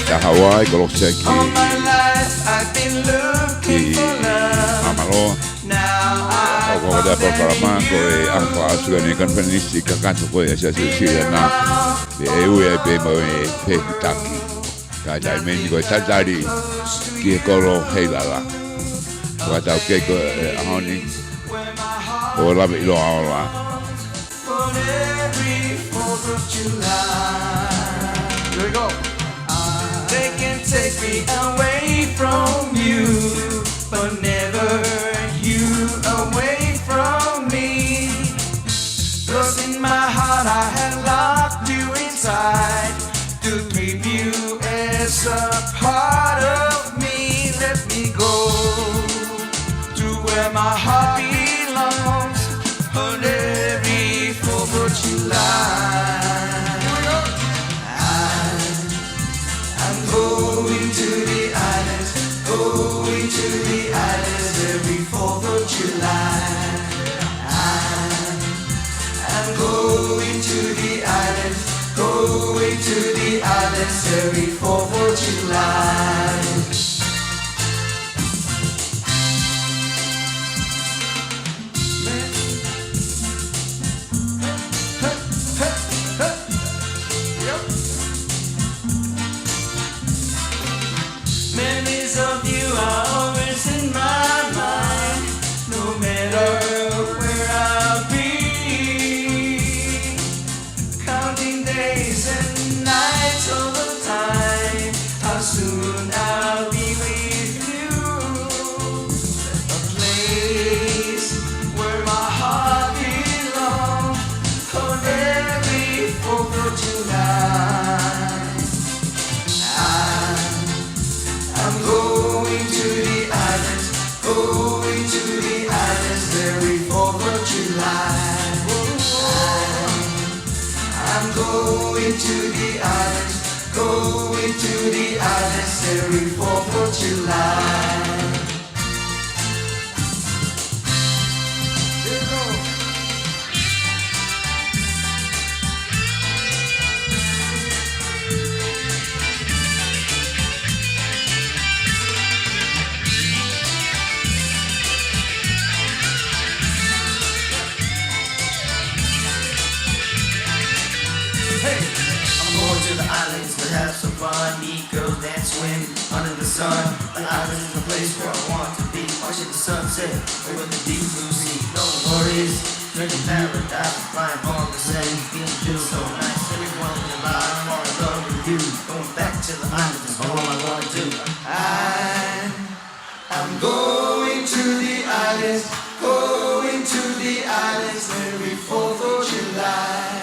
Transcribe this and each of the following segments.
ta Hawai'i ko losa ki Amalo ko da programa ko Apraxus ni conference ka kanto ko ya sa na Eua Fifita ka dai meni ko tatari ki ko lo Heilala ko ta ke ko ahoni ko la ilo ala Here we go. They can take me away from you, but never you away from me. 'Cause in my heart I have locked you inside to keep you as a part of me. Let me go to where my heart belongs on every 4th of July. Going to the islands, going to the islands every 4th of July. I'm going to the islands, going to the islands every 4th of July. Memories of you are always in my mind, no matter where I'll be. Counting days and nights all the time, how soon I'll be with you. A place where my heart belongs on every 4th of July. I'm going to the islands, going to the islands every 4th of July. I'm going to the islands, going to the islands every 4th of July. Have some fun, meet girls, dance, swim under the sun. The island is the place where I want to be. Watching the sunset over the deep blue sea. No worries, drinking paradise, flying on the same. Feels so nice. Everyone in your life, I'm all in love with you. Going back to the island is all I want to do. I'm going to the islands, going to the islands every 4th of July.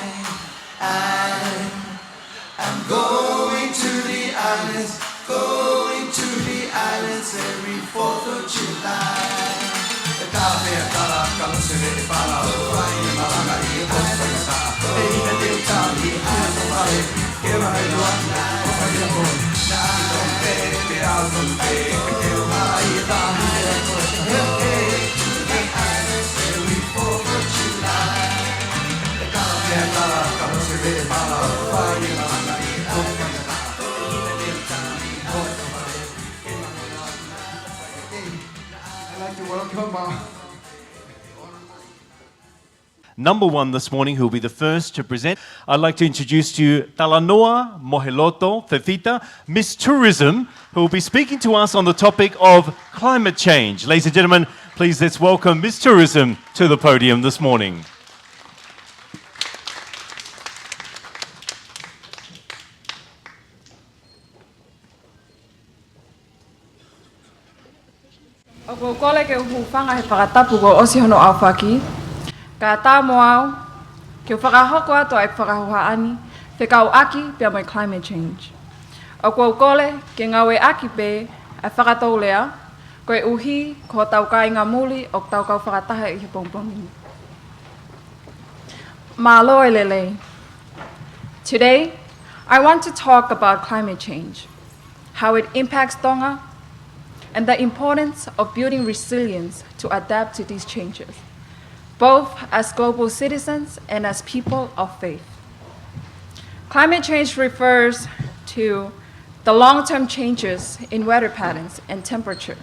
I'm going to the islands, going to the islands every 4th of July. Number one this morning, who will be the first to present. I'd like to introduce to you Talanoa, Moheloto, Fifita, Miss Tourism, who will be speaking to us on the topic of climate change. Ladies and gentlemen, please let's welcome Miss Tourism to the podium this morning. O kole ke hufanga he whakatapu ko osi hono au whaki. Ka tā moau, ke whakahoko ato ai whakahuhaani, whekau aki pia mai climate change. O kua kole ke ngawe aki pe ai whakatau lea, koe uhi ko tau kai ngā muli o tau kau whakataha i he pongpongi. Malo e lele. Today, I want to talk about climate change, how it impacts Tonga, and the importance of building resilience to adapt to these changes, both as global citizens and as people of faith. Climate change refers to the long-term changes in weather patterns and temperature.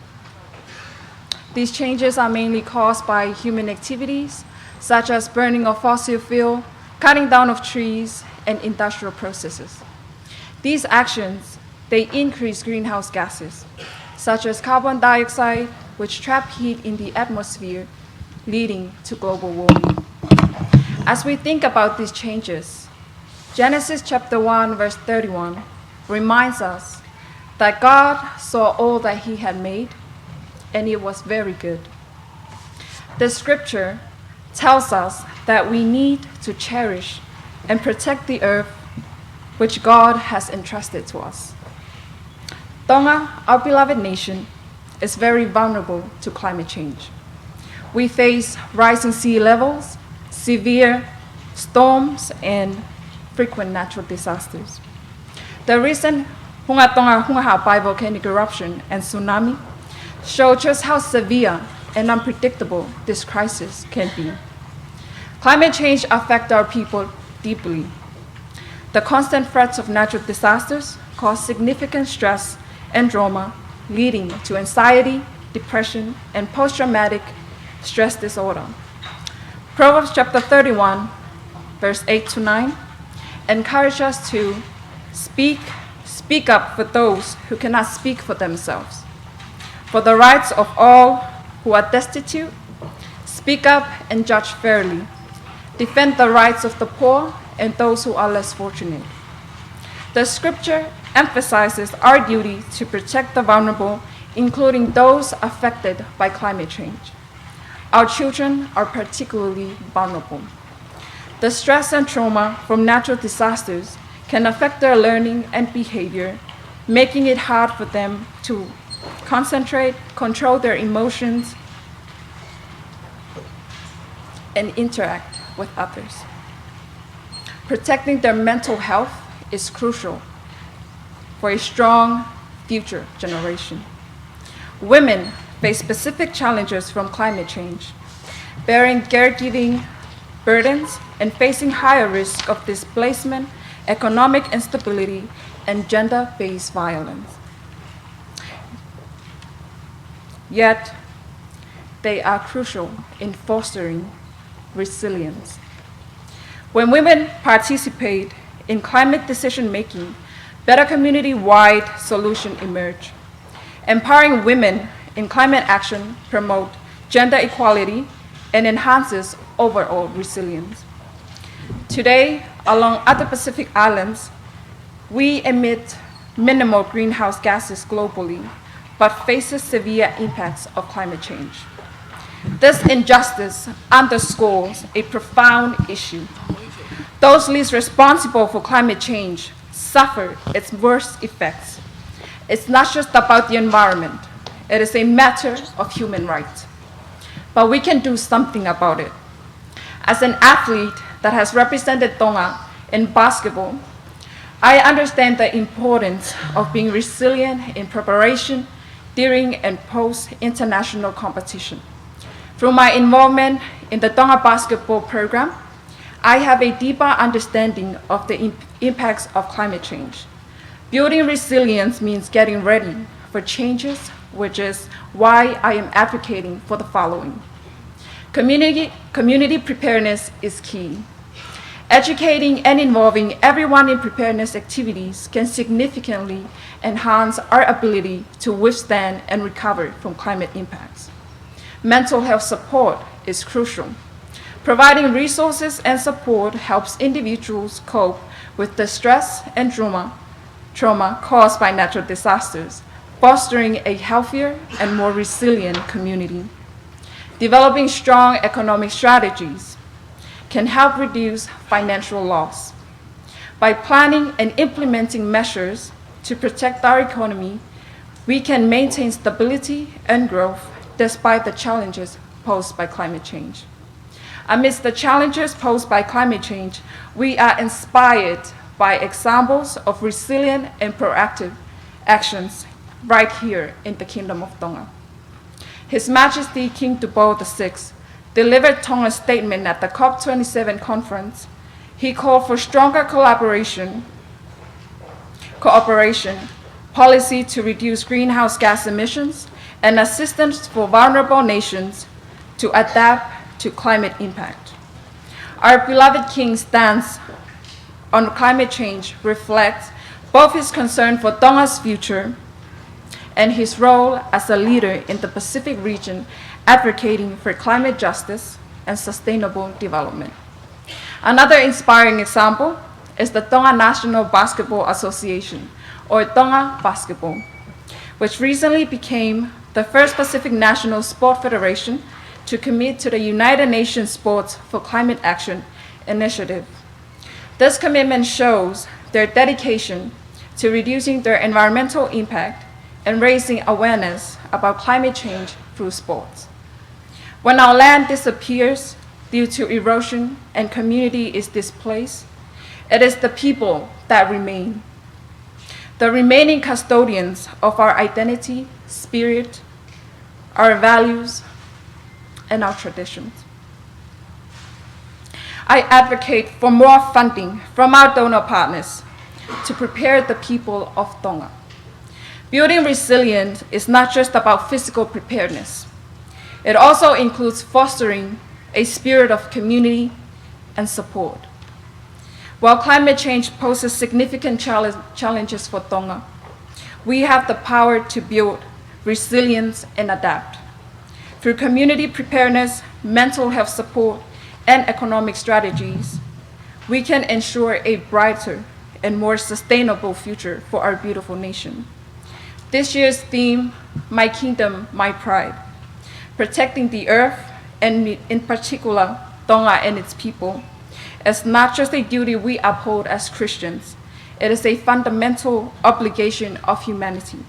These changes are mainly caused by human activities, such as burning of fossil fuel, cutting down of trees, and industrial processes. These actions, they increase greenhouse gases, such as carbon dioxide, which trap heat in the atmosphere, leading to global warming. As we think about these changes, Genesis chapter 1, verse 31 reminds us that God saw all that he had made, and it was very good. The scripture tells us that we need to cherish and protect the earth which God has entrusted to us. Tonga, our beloved nation, is very vulnerable to climate change. We face rising sea levels, severe storms, and frequent natural disasters. The recent Hunga Tonga Hunga Hapai volcanic eruption and tsunami show just how severe and unpredictable this crisis can be. Climate change affects our people deeply. The constant threats of natural disasters cause significant stress and trauma, leading to anxiety, depression, and post-traumatic stress disorder. Proverbs chapter 31, verse 8 to 9, encourage us to speak up for those who cannot speak for themselves. For the rights of all who are destitute, speak up and judge fairly. Defend the rights of the poor and those who are less fortunate. The scripture emphasizes our duty to protect the vulnerable, including those affected by climate change. Our children are particularly vulnerable. The stress and trauma from natural disasters can affect their learning and behavior, making it hard for them to concentrate, control their emotions, and interact with others. Protecting their mental health is crucial for a strong future generation. Women face specific challenges from climate change, bearing caregiving burdens and facing higher risk of displacement, economic instability, and gender-based violence. Yet, they are crucial in fostering resilience. When women participate in climate decision-making, better community-wide solutions emerge. Empowering women in climate action promote gender equality and enhances overall resilience. Today, along other Pacific islands, we emit minimal greenhouse gases globally, but faces severe impacts of climate change. This injustice underscores a profound issue. Those least responsible for climate change suffer its worst effects. It's not just about the environment. It is a matter of human rights. But we can do something about it. As an athlete that has represented Tonga in basketball, I understand the importance of being resilient in preparation during and post-international competition. Through my involvement in the Tonga basketball program, I have a deeper understanding of the impacts of climate change. Building resilience means getting ready for changes, which is why I am advocating for the following. Community preparedness is key. Educating and involving everyone in preparedness activities can significantly enhance our ability to withstand and recover from climate impacts. Mental health support is crucial. Providing resources and support helps individuals cope with the stress and trauma caused by natural disasters, fostering a healthier and more resilient community. Developing strong economic strategies can help reduce financial loss. By planning and implementing measures to protect our economy, we can maintain stability and growth despite the challenges posed by climate change. Amidst the challenges posed by climate change, we are inspired by examples of resilient and proactive actions right here in the Kingdom of Tonga. His Majesty King Tupou VI delivered Tonga's statement at the COP27 conference. He called for stronger cooperation policy to reduce greenhouse gas emissions, and assistance for vulnerable nations to adapt to climate impact. Our beloved King's stance on climate change reflects both his concern for Tonga's future and his role as a leader in the Pacific region advocating for climate justice and sustainable development. Another inspiring example is the Tonga National Basketball Association, or Tonga Basketball, which recently became the first Pacific National Sport Federation to commit to the United Nations Sports for Climate Action initiative. This commitment shows their dedication to reducing their environmental impact and raising awareness about climate change through sports. When our land disappears due to erosion and community is displaced, it is the people that remain, the remaining custodians of our identity, spirit, our values, and our traditions. I advocate for more funding from our donor partners to prepare the people of Tonga. Building resilience is not just about physical preparedness. It also includes fostering a spirit of community and support. While climate change poses significant challenges for Tonga, we have the power to build resilience and adapt. Through community preparedness, mental health support, and economic strategies, we can ensure a brighter and more sustainable future for our beautiful nation. This year's theme, My Kingdom, My Pride, protecting the earth, and in particular, Tonga and its people, is not just a duty we uphold as Christians, it is a fundamental obligation of humanity.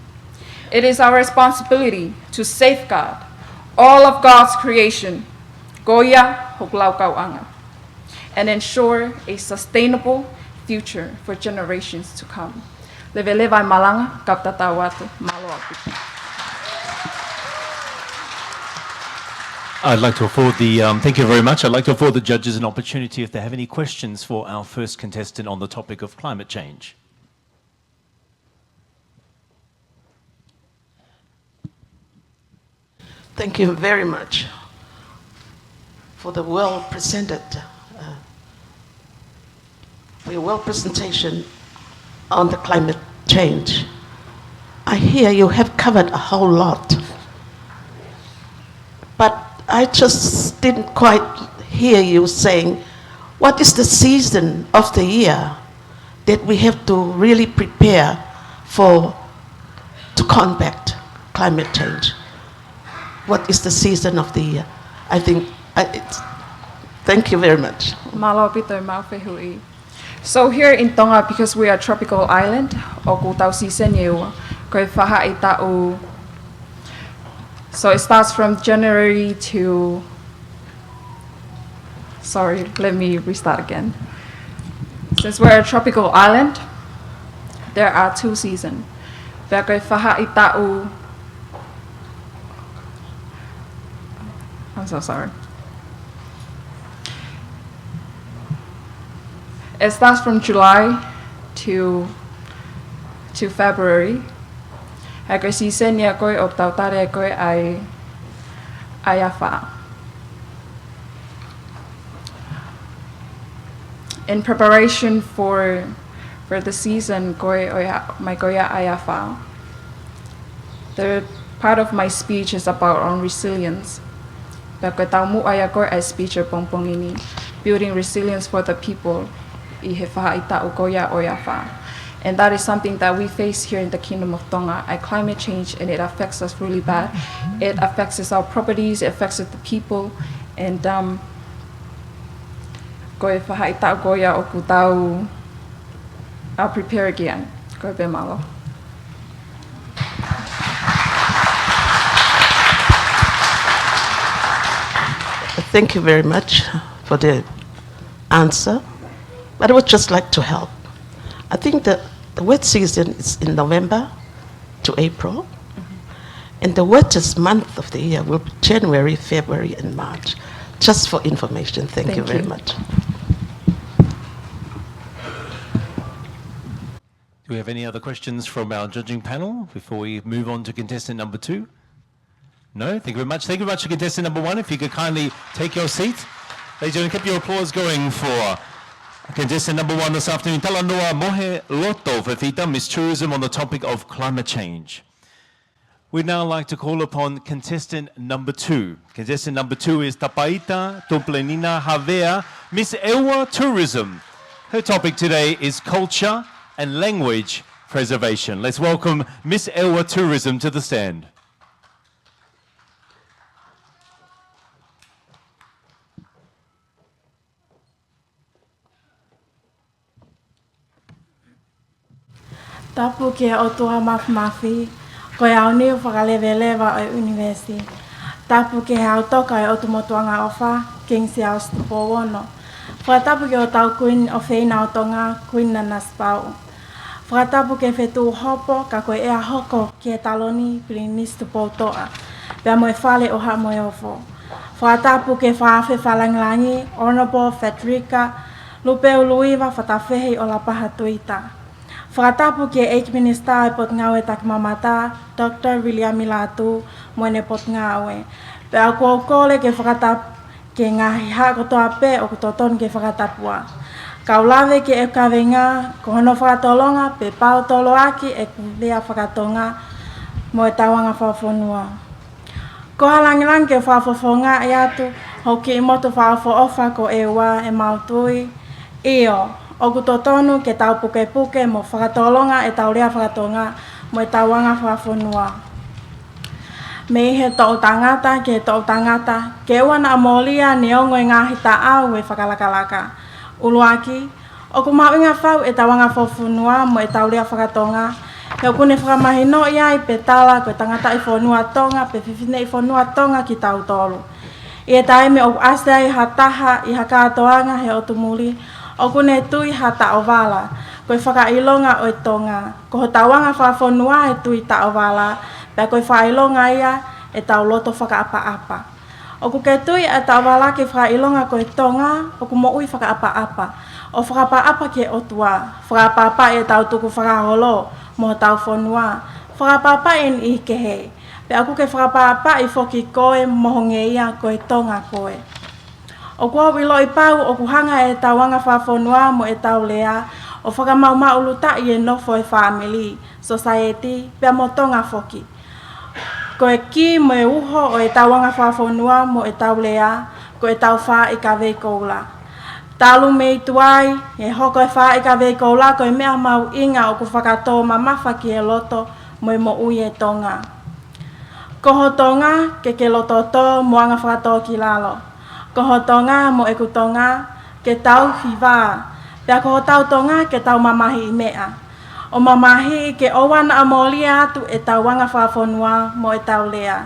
It is our responsibility to safeguard all of God's creation, Goya Laukau'anga, and ensure a sustainable future for generations to come. Leve levai malanga, kaptata watu, malo aputi. I'd like to afford the, thank you very much. I'd like to afford the judges an opportunity if they have any questions for our first contestant on the topic of climate change. Thank you very much for the well-presented, presentation on the climate change. I hear you have covered a whole lot, but I just didn't quite hear you saying, what is the season of the year that we have to really prepare to combat climate change? What is the season of the year? I think, thank you very much. Malo pito mau fehui. So here in Tonga, because we are a tropical island, oku tau season Eua, koe whaha i tau. So it starts from January to, sorry, let me restart again. Since we're a tropical island, there are 2 seasons. Koe whaha i tau. I'm so sorry. It starts from July to February. Ako season niya ko'y oktautare ko'y ay ayafa. In preparation for the season ko'y may ko'y ayafa. The part of my speech is about on resilience. Pero tao mo ay ako ay speech pongpong ini, building resilience for the people. Ihefa itao koya oyafa. And that is something that we face here in the Kingdom of Tonga. Climate change, and it affects us really bad. It affects our properties, it affects the people, and I'll prepare again. Go be malo. Thank you very much for the answer, but I would just like to help. I think the wet season is in November to April, and the wettest month of the year will be January, February, and March. Just for information, thank you very much. Do we have any other questions from our judging panel before we move on to contestant number 2? No? Thank you very much. Thank you very much to contestant number 1. If you could kindly take your seat. Ladies and gentlemen, keep your applause going for contestant number 1 this afternoon. Talanoa Moheloto Fifita, Miss Tourism, on the topic of climate change. We'd now like to call upon contestant number 2. Contestant number 2 is Tapaita, Tumpelina, Havea, Miss Eua Tourism. Her topic today is culture and language preservation. Let's welcome Miss Eua Tourism to the stand. Tapu ke o tua mafi, ko au ni whakalewelewa o university. Tapu ke au toka e o tumotuanga ofa, king si au stupo wono. Whakatapu ke o tau kuin o Finau Tonga, kuin nanaspau. Whakatapu ke whetu hopo, ka koe ea hoko ke taloni, pili stupo toa. Pea moe whale o ha moe ofo. Whakatapu ke whaafe whalanglangi, Honorable Federica, Lupeu Luiva, whatawhehi o la paha tuita. Whakatapu ke H Minister e pot ngawe tak mamata, Dr. William Milatu, moene pot ngawe. Pea kua kole ke whakatapu ke ngahi ha kotoa pe o kototon ke whakatapua. Kaulawe ke e kawenga, ko hono whakatolonga, pe pao tolo aki e kulea whakatonga, mo e tawanga whawhonua. Ko halangilang ke whawhonga i atu, hoki i moto whawhoofa ko eua e mautui, iyo. O kutotonu ke tau puke mo whakatolonga e tau rea whakatonga mo e tauanga whawhonua. Me he tau tangata ke tau tangata ke wana amolia ni ongo i ngahi taau e whakalakalaka. Uluaki, o kumawinga whau e tauanga whawhonua mo e tau rea whakatonga. He kune whakamahino ia i pe tala ko tangata i whonua tonga pe whiwhine i whonua tonga ki tau tolu. I e taime o asea i hataha i hakatoanga he o tumuli. O kune tui hata o wala, koe whakailonga o e tonga. Ko ho tauanga whawhonua e tui ta o wala, pea koe whakailonga ia e tau loto whakaapa-apa. O kuke tui e ta o wala ke whakailonga ko e tonga, o kumo ui whakaapa-apa. O whakaapa-apa ke o tua, whakaapa-apa e tau tuku whakaholo, mo tau whonua. Whakaapa-apa en i kehe, pea kuke whakaapa-apa i whoki koe mohonge ia ko e tonga koe. O kua wilo i pau o kuhanga e tauanga whawhonua mo e tau lea, o whakamaumau luta i e nofo e family, society, pea mo tonga whoki. Ko e ki mo e uho o e tauanga whawhonua mo e tau lea, ko e tau wha i ka veikoula. Talu mei tuai, e hoko e wha i ka veikoula, ko e mea mau inga o ku whakato mamafa ki e loto mo e mo ui e tonga. Koho tonga ke lototo moanga whakato ki lalo. Koho tonga mo e kutonga ke tau hiwa. Pea koho tau tonga ke tau mamahi i mea. O mamahi ke owana amolia atu e tau wanga whawhonua mo e tau lea.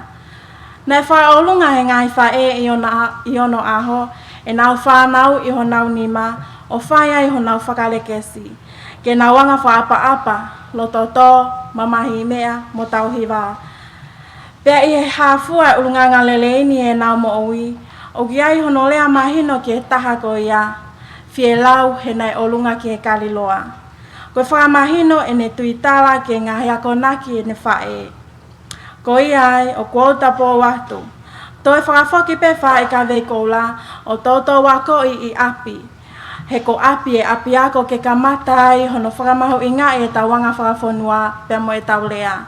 Nei whaolunga he ngai whae i ono aho, e nau whanau i honau nima, o whaia i honau whakalekesi. Ke nau wanga whaapa-apa, lototo, mamahi i mea mo tau hiwa. Pea i he hafua ulunganga leleini e nau mo ui, o giai hono lea mahino ki e taha ko ia, fie lau he nei olunga ki e kaliloa. Koe whakamahino e ne tuitala ki e ngahi ako naki e ne whae. Ko iai o kuota po watu. Toi whakafoki pe whae ka veikoula o toto wako i api. He ko api e api ako ke kamatai hono whakamahu inga e tawanga whakawhonua pe mo e tau lea.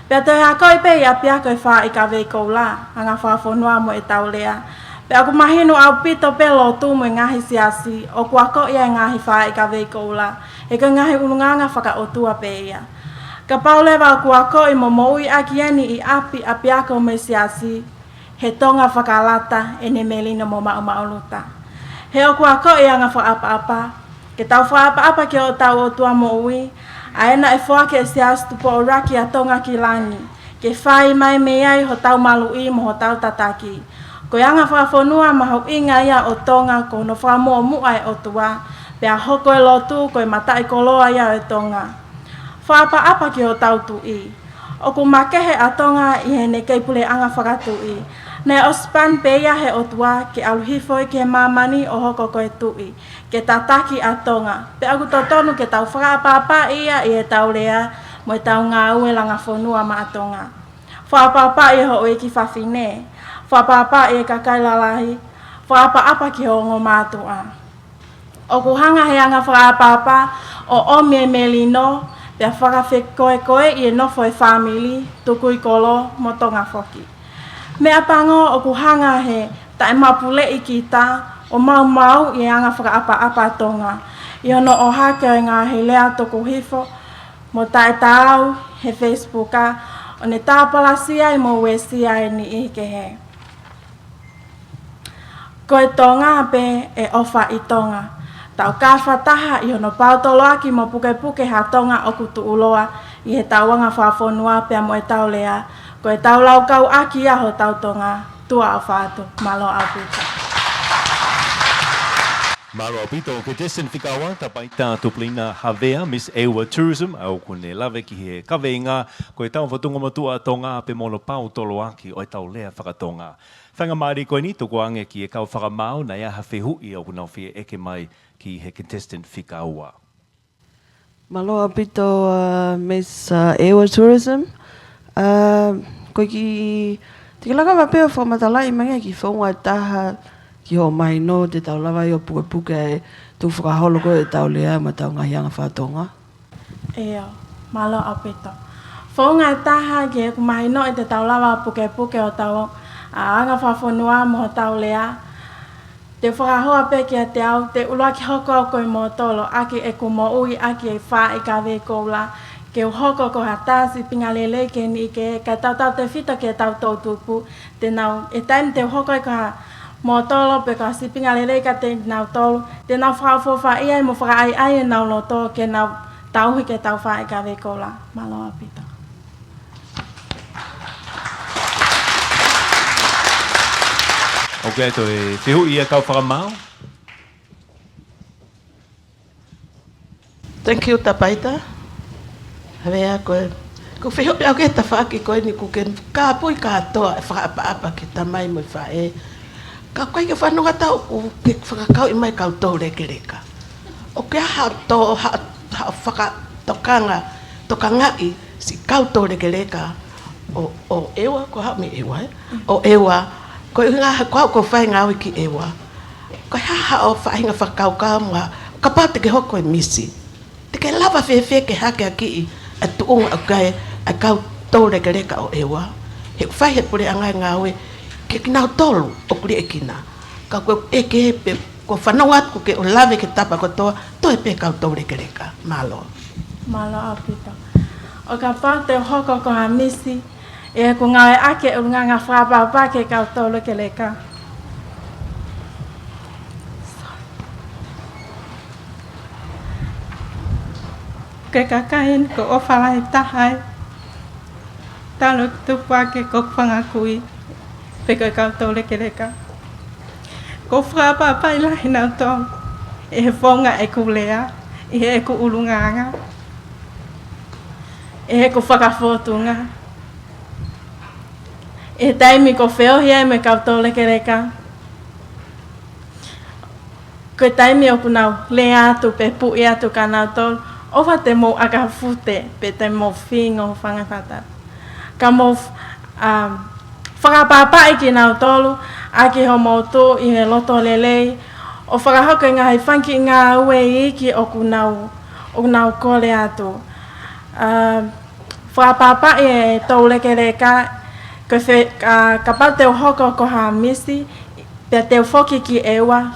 Pea toi hako i pe i api ako e whae ka veikoula, anga whakawhonua mo e tau lea. Pe aku mahinu au pito pe lotu mo ngahi siasi, o kuako ia ngahi whae ka veikoula, e ka ngahi ulunganga whakaotua pe ia. Ka paulewa kuako i momoui akieni i api ako me siasi, he tonga whakalata e ne melina mo mauluta. He o kuako ia nga whaapa-apa, ke tau whaapa-apa ke o tau o tua mo ui, aena e whake e siasi tupo o raki a tonga ki langi, ke whai mai meai ho tau malui mo ho tau tataki. Ko anga whawhonua mahu inga ia o tonga ko no whamua mua e o tua, pea hoko e lotu ko e matai koloa ia e tonga. Whaapa-apa ki o tau tui. O ku makehe a tonga i he ne keipule anga whakatui. Ne ospan peia he otua ke aluhifo ke mamani o hoko koe tui. Ke tataki a Tonga. Pe aku totonu ke tau whakapapa ia i e tau lea mo e tau ngā ue langa whonua ma a Tonga. Whakapapa i ho e ki whawhine. Whakapapa i e kakailalahi. Whakapapa ki ho ngō mātua. O kuhanga he anga whakapapa o omie melino pia whakawhekoe koe i e nofo e whamili tuku i kolo mo Tonga whoki. Mea pango o kuhanga he tae mapule i ki ta o mau i anga whakaapa Tonga. I ono o hake o ngā he lea tuku hifo mo tae tau he Facebooka o ne tāpalasia i mo wesia i ni i ke he. Koe Tonga pe e ofa i Tonga. Tau ka whataha i ono pautoloaki mo puke ha Tonga o kutu uloa i he tauanga whawhonua pia mo e tau lea. Ko e tau Laukau'aki aho tau Tonga tua o whātu malo apita. Malo apita o Contestant Whikawa, Tapaita, Tumpelina, Havea, Miss Eua Tourism, au kune lawe ki he kaweinga, ko e tau whatunga matua a Tonga pe mono pautoloaki o e tau lea whakatonga. Whanga maari koe ni, toko ange ki e kau whakamau na ia hawhehui o kuna whia eke mai ki he Contestant Whikawa. Malo apito Miss Eua Tourism. Koe ki te laka wapea whamatalai mange ki whaunga taha ki ho mai no te tau lawa i o puke e tu whakaholo koe e tau lea ma tau ngahianga whatonga. Eo, malo apito. Whaunga taha ki e kumahi no e te tau lawa puke o tau anga whawhonua mo tau lea. Te whakahoa pe ki a te au, te ulua ki hoko au koe mo tolo, aki e kumo ui, aki e wha e ka we koula. Ke hoko ko hatasi pinga lele ke ni ke ka tau te fita ke tau tau tupu te nau e taim te hoko ka mo tolo pe ka si pinga lele ka te nau tolo te nau wha ia mo whaka ai nau loto ke nau tau ke tau wha e ka wekola malo apita. Ok, to e whihu ia kau whakamau. Thank you, Tapaita. Havea koe. Ko whiho pia ke ta whaki koe ni kuken. Ka pui ka toa e whakaapa ki tamai mo i whae. Ka koe ke whanonga tau ke whakakau i mai kau tau reka. O ke aha to whakatokanga tokangai si kau tau reka. O ewa, ko hao me ewa o ewa. Ko ngā ko whai ngā wiki ewa. Ko haha o whainga whakau ka mua. Ka pau te ke hoko e misi. Te ke lava whewhe ke hake a ki i. A tuunga a kai a kau tau reka o ewa. He whai he pure angai ngāwe ke kinau tolu o kuri e kina. Ka koe e ke he pe ko whanau atu ke o lawe ke tapa ko toa to e pe kau tau reka. Malo. Malo apita. O ka pau te hoko ko ha misi e ko ngawe ake o ngā whapapa ke kau tau reka. Ke kakain ko o whalai tahai. Talo tupua ke ko whangakui. Pe ko kau tau reka. Ko whapapa i lahi nau tau. E he whaunga e ku lea. E he ku ulunganga. E he ku whakawhotunga. E taimi ko wheohia me kau tau reka. Ko taimi o kunau lea atu pe pui atu ka nau tau. Owa te mo aka fute pe te mo whingo whangawhata. Ka mo whakapapa i ki nau tolu, aki ho mo tō i he loto lelei, o whakahoka ngā hei whanki ngā ue i ki o kunau kore atu. Whakapapa i e tau reka, ka pau te hoko ko ha misi, pe te whoki ki ewa,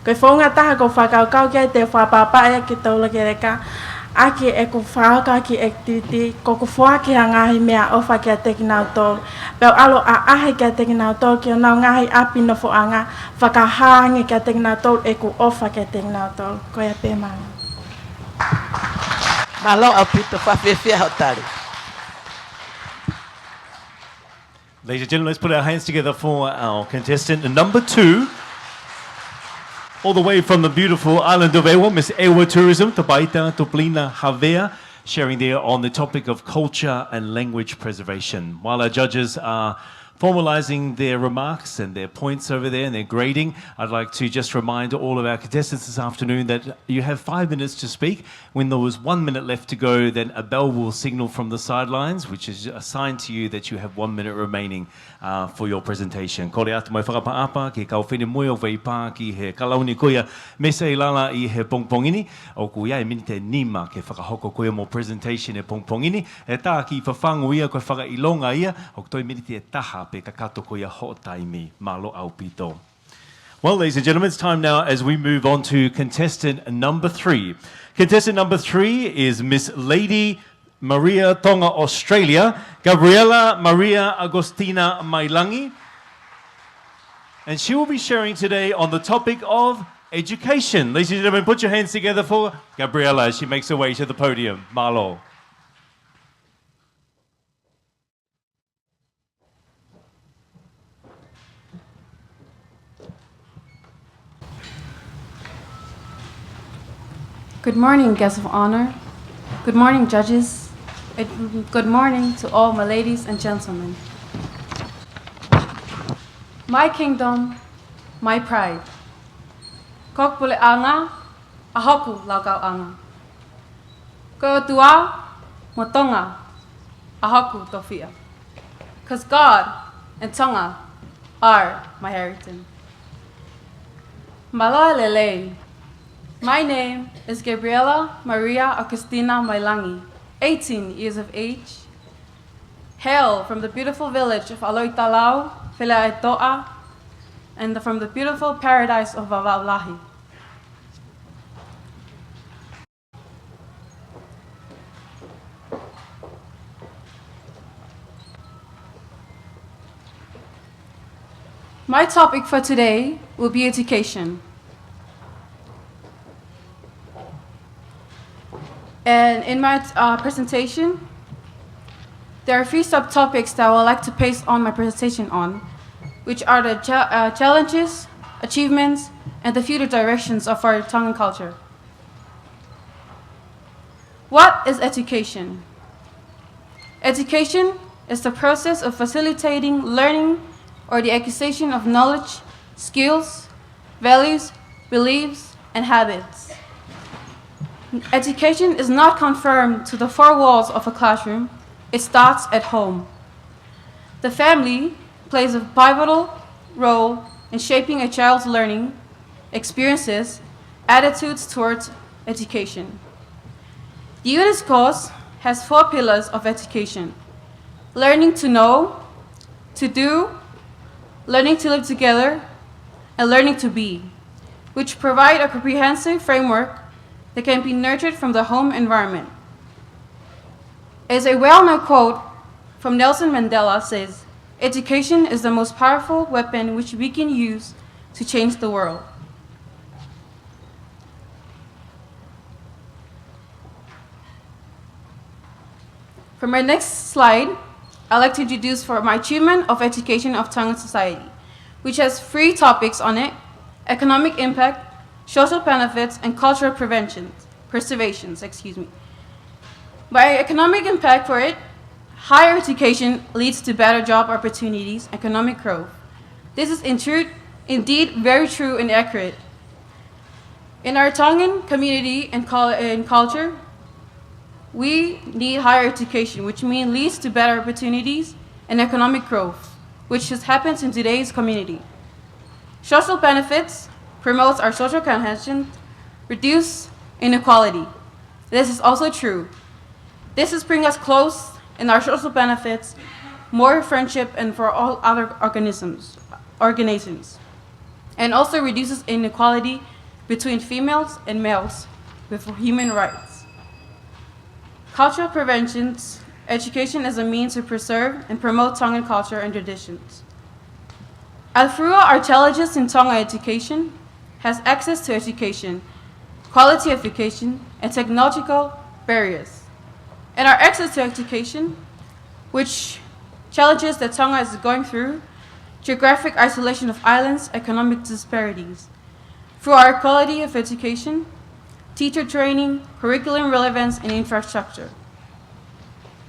ko whaunga taha ko whakaukau kia te whapapa e ki tau reka, aki e ku whaaka ki activity, ko ku whaaki a ngahi mea ofa kia teki nau tolu. Pau alo a ahi kia teki nau tolu kia nau ngahi api no whaanga, whakahaangi kia teki nau tolu e ku ofa kia teki nau tolu. Koia pē mana. Malo apito whawhewhia ho tari. Ladies and gentlemen, let's put our hands together for our contestant number 2. All the way from the beautiful island of Eua, Miss Eua Tourism, Tapaita, Tumpelina, Havea, sharing there on the topic of culture and language preservation. While our judges are formalizing their remarks and their points over there and their grading, I'd like to just remind all of our contestants this afternoon that you have 5 minutes to speak. When there was 1 minute left to go, then a bell will signal from the sidelines, which is a sign to you that you have 1 minute remaining for your presentation. Kore atu mai whakapaapa, ki kau whene mui o whaipā ki he kalauni koia me se Heilala I he pongpongini, o ku ia e mini te nima ke whakahoko koia mo presentation e pongpongini, e tā ki whawhangu ia koe whakailonga ia, o toi mini te taha pe kakato koia hotaimi, malo au pito. Well, ladies and gentlemen, it's time now as we move on to contestant number 3. Contestant number 3 is Miss Lady Maria Tonga, Australia, Gabriella Maria Augustina Mailangi. And she will be sharing today on the topic of education. Ladies and gentlemen, put your hands together for Gabriella as she makes her way to the podium. Malo. Good morning, guests of honor. Good morning, judges. Good morning to all my ladies and gentlemen. My kingdom, my pride. Kopule'anga, a Hoku Laukau'anga. Ko tua, mo Tonga, a Hoku tofia. Because God and Tonga are my heritage. Maloa lele. My name is Gabriella Maria Augustina Mailangi, 18 years of age. Hail from the beautiful village of Aloitalau, Whilaetoa, and from the beautiful paradise of Vavalahi. My topic for today will be education. And in my presentation, there are 3 subtopics that I would like to base on my presentation on, which are the challenges, achievements, and the future directions of our Tongan culture. What is education? Education is the process of facilitating learning or the acquisition of knowledge, skills, values, beliefs, and habits. Education is not confined to the 4 walls of a classroom. It starts at home. The family plays a pivotal role in shaping a child's learning, experiences, attitudes towards education. The UNESCO has 4 pillars of education: learning to know, to do, learning to live together, and learning to be, which provide a comprehensive framework that can be nurtured from the home environment. As a well-known quote from Nelson Mandela says, "Education is the most powerful weapon which we can use to change the world." For my next slide, I'd like to introduce for my achievement of education of Tongan society, which has 3 topics on it: economic impact, social benefits, and cultural preservations. By economic impact for it, higher education leads to better job opportunities, economic growth. This is indeed very true and accurate. In our Tongan community and culture, we need higher education, which means leads to better opportunities and economic growth, which just happens in today's community. Social benefits promotes our social cohesion, reduce inequality. This is also true. This is bring us close in our social benefits, more friendship, and for all other organizations, and also reduces inequality between females and males with human rights. Cultural preventions, education as a means to preserve and promote Tongan culture and traditions. Throughout our challenges in Tonga education, has access to education, quality of education, and technological barriers. And our access to education, which challenges that Tonga is going through, geographic isolation of islands, economic disparities. Through our quality of education, teacher training, curriculum relevance, and infrastructure.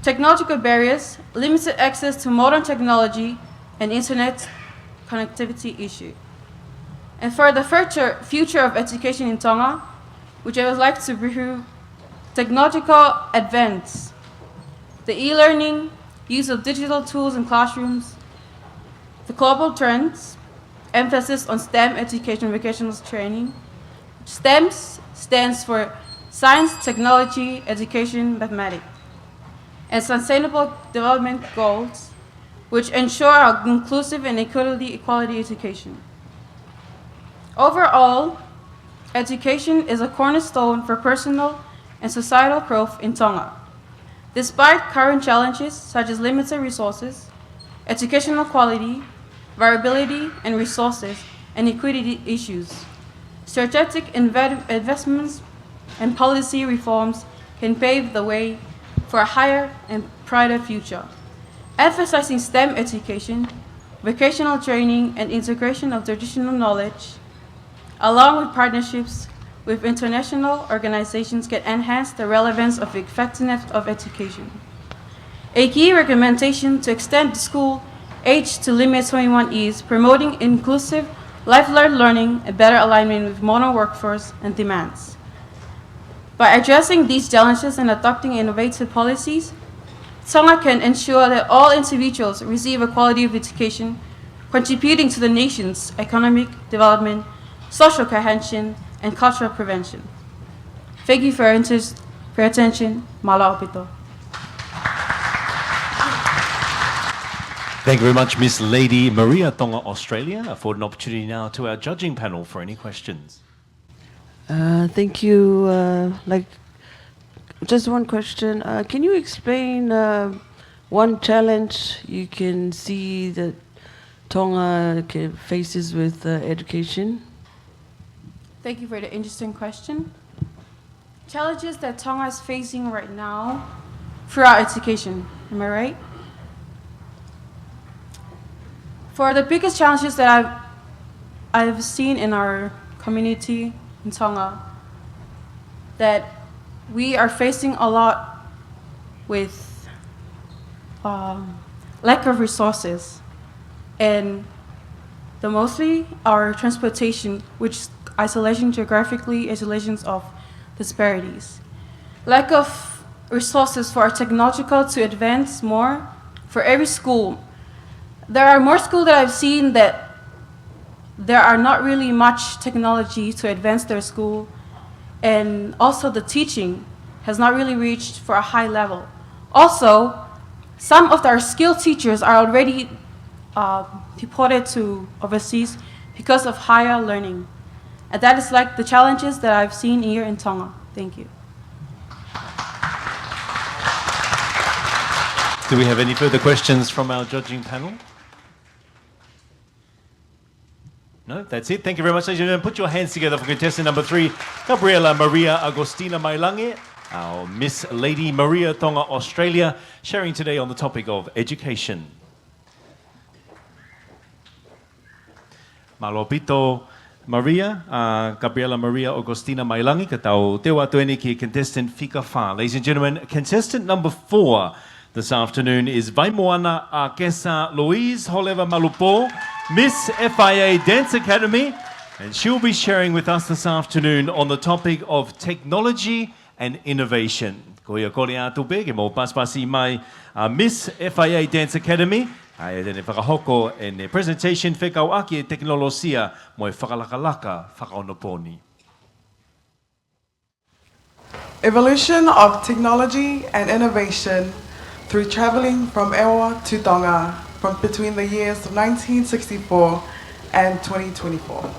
Technological barriers, limited access to modern technology, and internet connectivity issue. And for the future of education in Tonga, which I would like to review technological advance, the e-learning, use of digital tools in classrooms, the global trends, emphasis on STEM education and vocational training. STEM stands for Science, Technology, Education, Mathematics, and Sustainable Development Goals, which ensure inclusive and equality education. Overall, education is a cornerstone for personal and societal growth in Tonga. Despite current challenges such as limited resources, educational quality, variability in resources, and equity issues, strategic investments and policy reforms can pave the way for a higher and brighter future. Emphasizing STEM education, vocational training, and integration of traditional knowledge, along with partnerships with international organizations, can enhance the relevance of effectiveness of education. A key recommendation to extend the school age to limit 21 is promoting inclusive lifelong learning and better alignment with modern workforce and demands. By addressing these challenges and adopting innovative policies, Tonga can ensure that all individuals receive a quality of education, contributing to the nation's economic development, social cohesion, and cultural prevention. Thank you for your attention. Malaopito. Thank you very much, Miss Lady Maria Tonga, Australia. I afford an opportunity now to our judging panel for any questions. Thank you. Just one question. Can you explain one challenge you can see that Tonga faces with education? Thank you for the interesting question. Challenges that Tonga is facing right now throughout education, am I right? For the biggest challenges that I've seen in our community in Tonga, that we are facing a lot with lack of resources, and mostly our transportation, which geographically isolations of disparities. Lack of resources for our technological to advance more for every school. There are more schools that I've seen that there are not really much technology to advance their school, and also the teaching has not really reached for a high level. Also, some of our skilled teachers are already deported to overseas because of higher learning. And that is like the challenges that I've seen here in Tonga. Thank you. Do we have any further questions from our judging panel? No, that's it. Thank you very much, ladies and gentlemen. Put your hands together for contestant number 3, Gabriella Maria Augustina Mailangi, our Miss Lady Maria Tonga, Australia, sharing today on the topic of education. Malopito Maria, Gabriella Maria Augustina Mailangi, katau te watueni ki contestant Fika Wha. Ladies and gentlemen, contestant number 4 this afternoon is Vaimoana Akesa Lois, Holeva Malupo, Miss FIA Dance Academy, and she'll be sharing with us this afternoon on the topic of technology and innovation. Ko ia kore atu pe, ke mo paspasi mai Miss FIA Dance Academy, ai e whakahoko e ne presentation whekauaki e teknolosia mo e whakalakalaka whakaonoponi. Evolution of technology and innovation through traveling from Eua to Tonga from between the years of 1964 and 2024.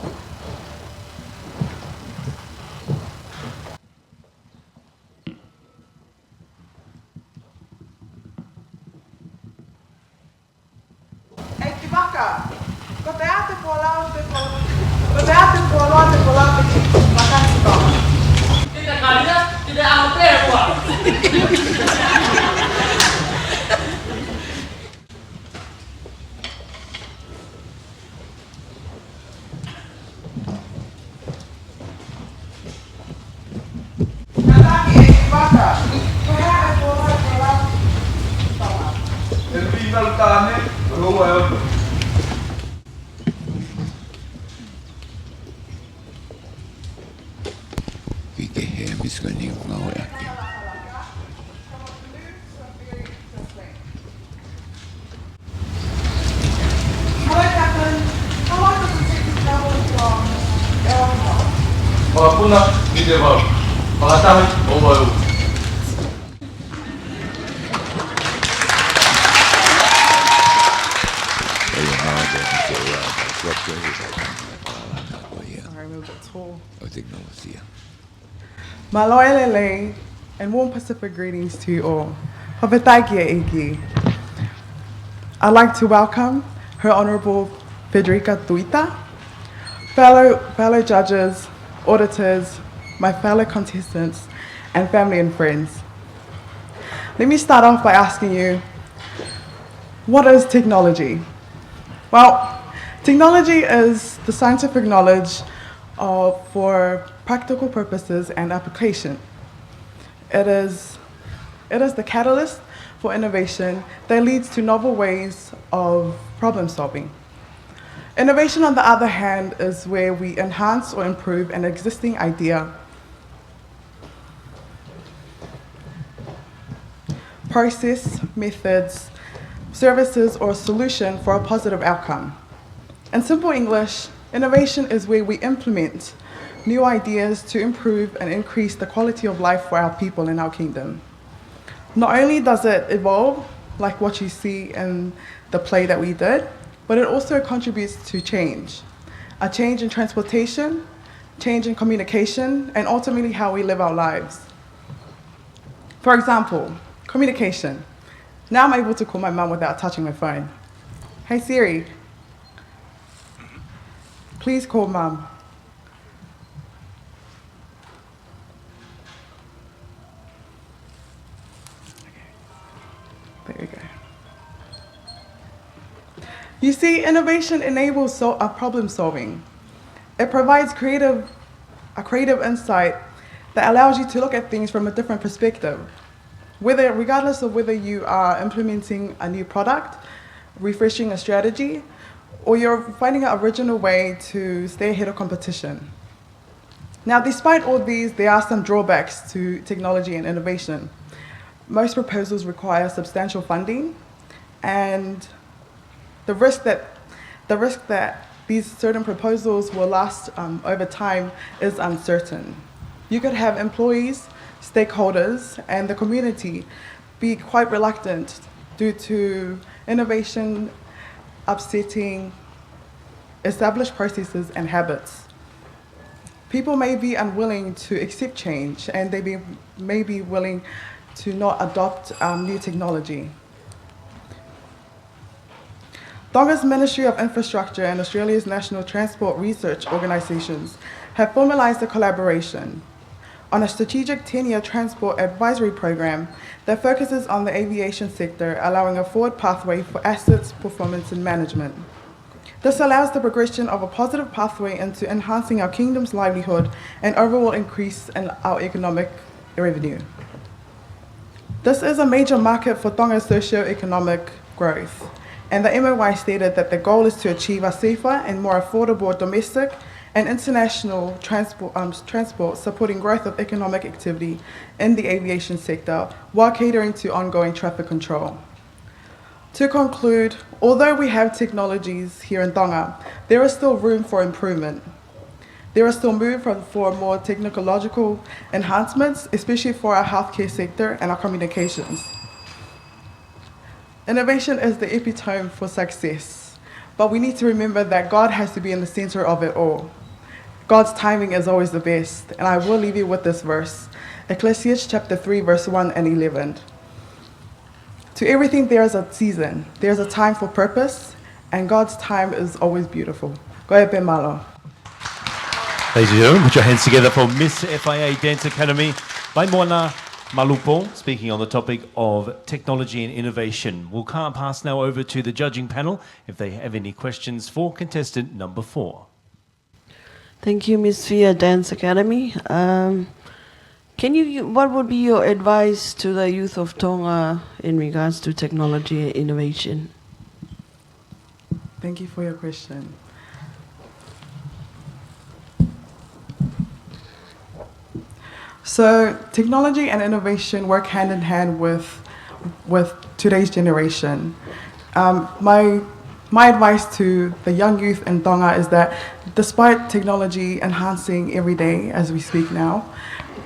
Mapuna, ni te wau. Whakatahi, o wau. Sorry, I'm a bit tall. O teknologia. Maloelele, and warm Pacific greetings to you all. Hawetaikia iki. I'd like to welcome Her Honourable Federica Tuita, fellow judges, auditors, my fellow contestants, and family and friends. Let me start off by asking you, what is technology? Well, technology is the scientific knowledge for practical purposes and application. It is the catalyst for innovation that leads to novel ways of problem solving. Innovation, on the other hand, is where we enhance or improve an existing idea, process, methods, services, or solution for a positive outcome. In simple English, innovation is where we implement new ideas to improve and increase the quality of life for our people in our kingdom. Not only does it evolve, like what you see in the play that we did, but it also contributes to change. A change in transportation, change in communication, and ultimately how we live our lives. For example, communication. Now I'm able to call my mom without touching my phone. Hey Siri, please call mom. There we go. You see, innovation enables problem solving. It provides a creative insight that allows you to look at things from a different perspective. Regardless of whether you are implementing a new product, refreshing a strategy, or you're finding an original way to stay ahead of competition. Now, despite all these, there are some drawbacks to technology and innovation. Most proposals require substantial funding, and the risk that these certain proposals will last over time is uncertain. You could have employees, stakeholders, and the community be quite reluctant due to innovation upsetting established processes and habits. People may be unwilling to accept change, and they may be willing to not adopt new technology. Tonga's Ministry of Infrastructure and Australia's National Transport Research Organisations have formalised a collaboration on a strategic 10-year transport advisory program that focuses on the aviation sector, allowing a forward pathway for assets, performance and management. This allows the progression of a positive pathway into enhancing our kingdom's livelihood and overall increase in our economic revenue. This is a major market for Tonga's socio-economic growth, and the MOI stated that the goal is to achieve a safer and more affordable domestic and international transport supporting growth of economic activity in the aviation sector while catering to ongoing traffic control. To conclude, although we have technologies here in Tonga, there is still room for improvement. There is still room for more technological enhancements, especially for our healthcare sector and our communications. Innovation is the epitome for success, but we need to remember that God has to be in the center of it all. God's timing is always the best, and I will leave you with this verse, Ecclesiastes chapter 3, verse 1 and 11. To everything there is a season, there is a time for purpose, and God's time is always beautiful. Go ahead, Ben Malo. Ladies and gentlemen, put your hands together for Miss FIA Dance Academy, Vaimoana Malupo, speaking on the topic of technology and innovation. We'll pass now over to the judging panel if they have any questions for contestant number 4. Thank you, Miss FIA Dance Academy. What would be your advice to the youth of Tonga in regards to technology and innovation? Thank you for your question. So technology and innovation work hand in hand with today's generation. My my advice to the young youth in Tonga is that despite technology enhancing every day as we speak now,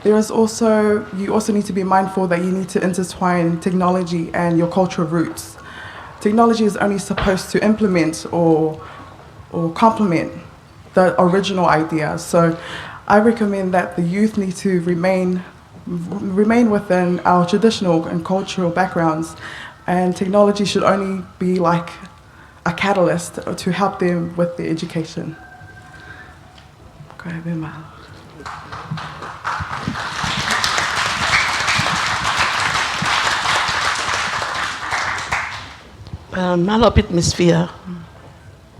you also need to be mindful that you need to intertwine technology and your cultural roots. Technology is only supposed to implement or complement the original idea. So I recommend that the youth need to remain within our traditional and cultural backgrounds, and technology should only be like a catalyst to help them with their education. Go ahead, Emma. Malopit Miss Fia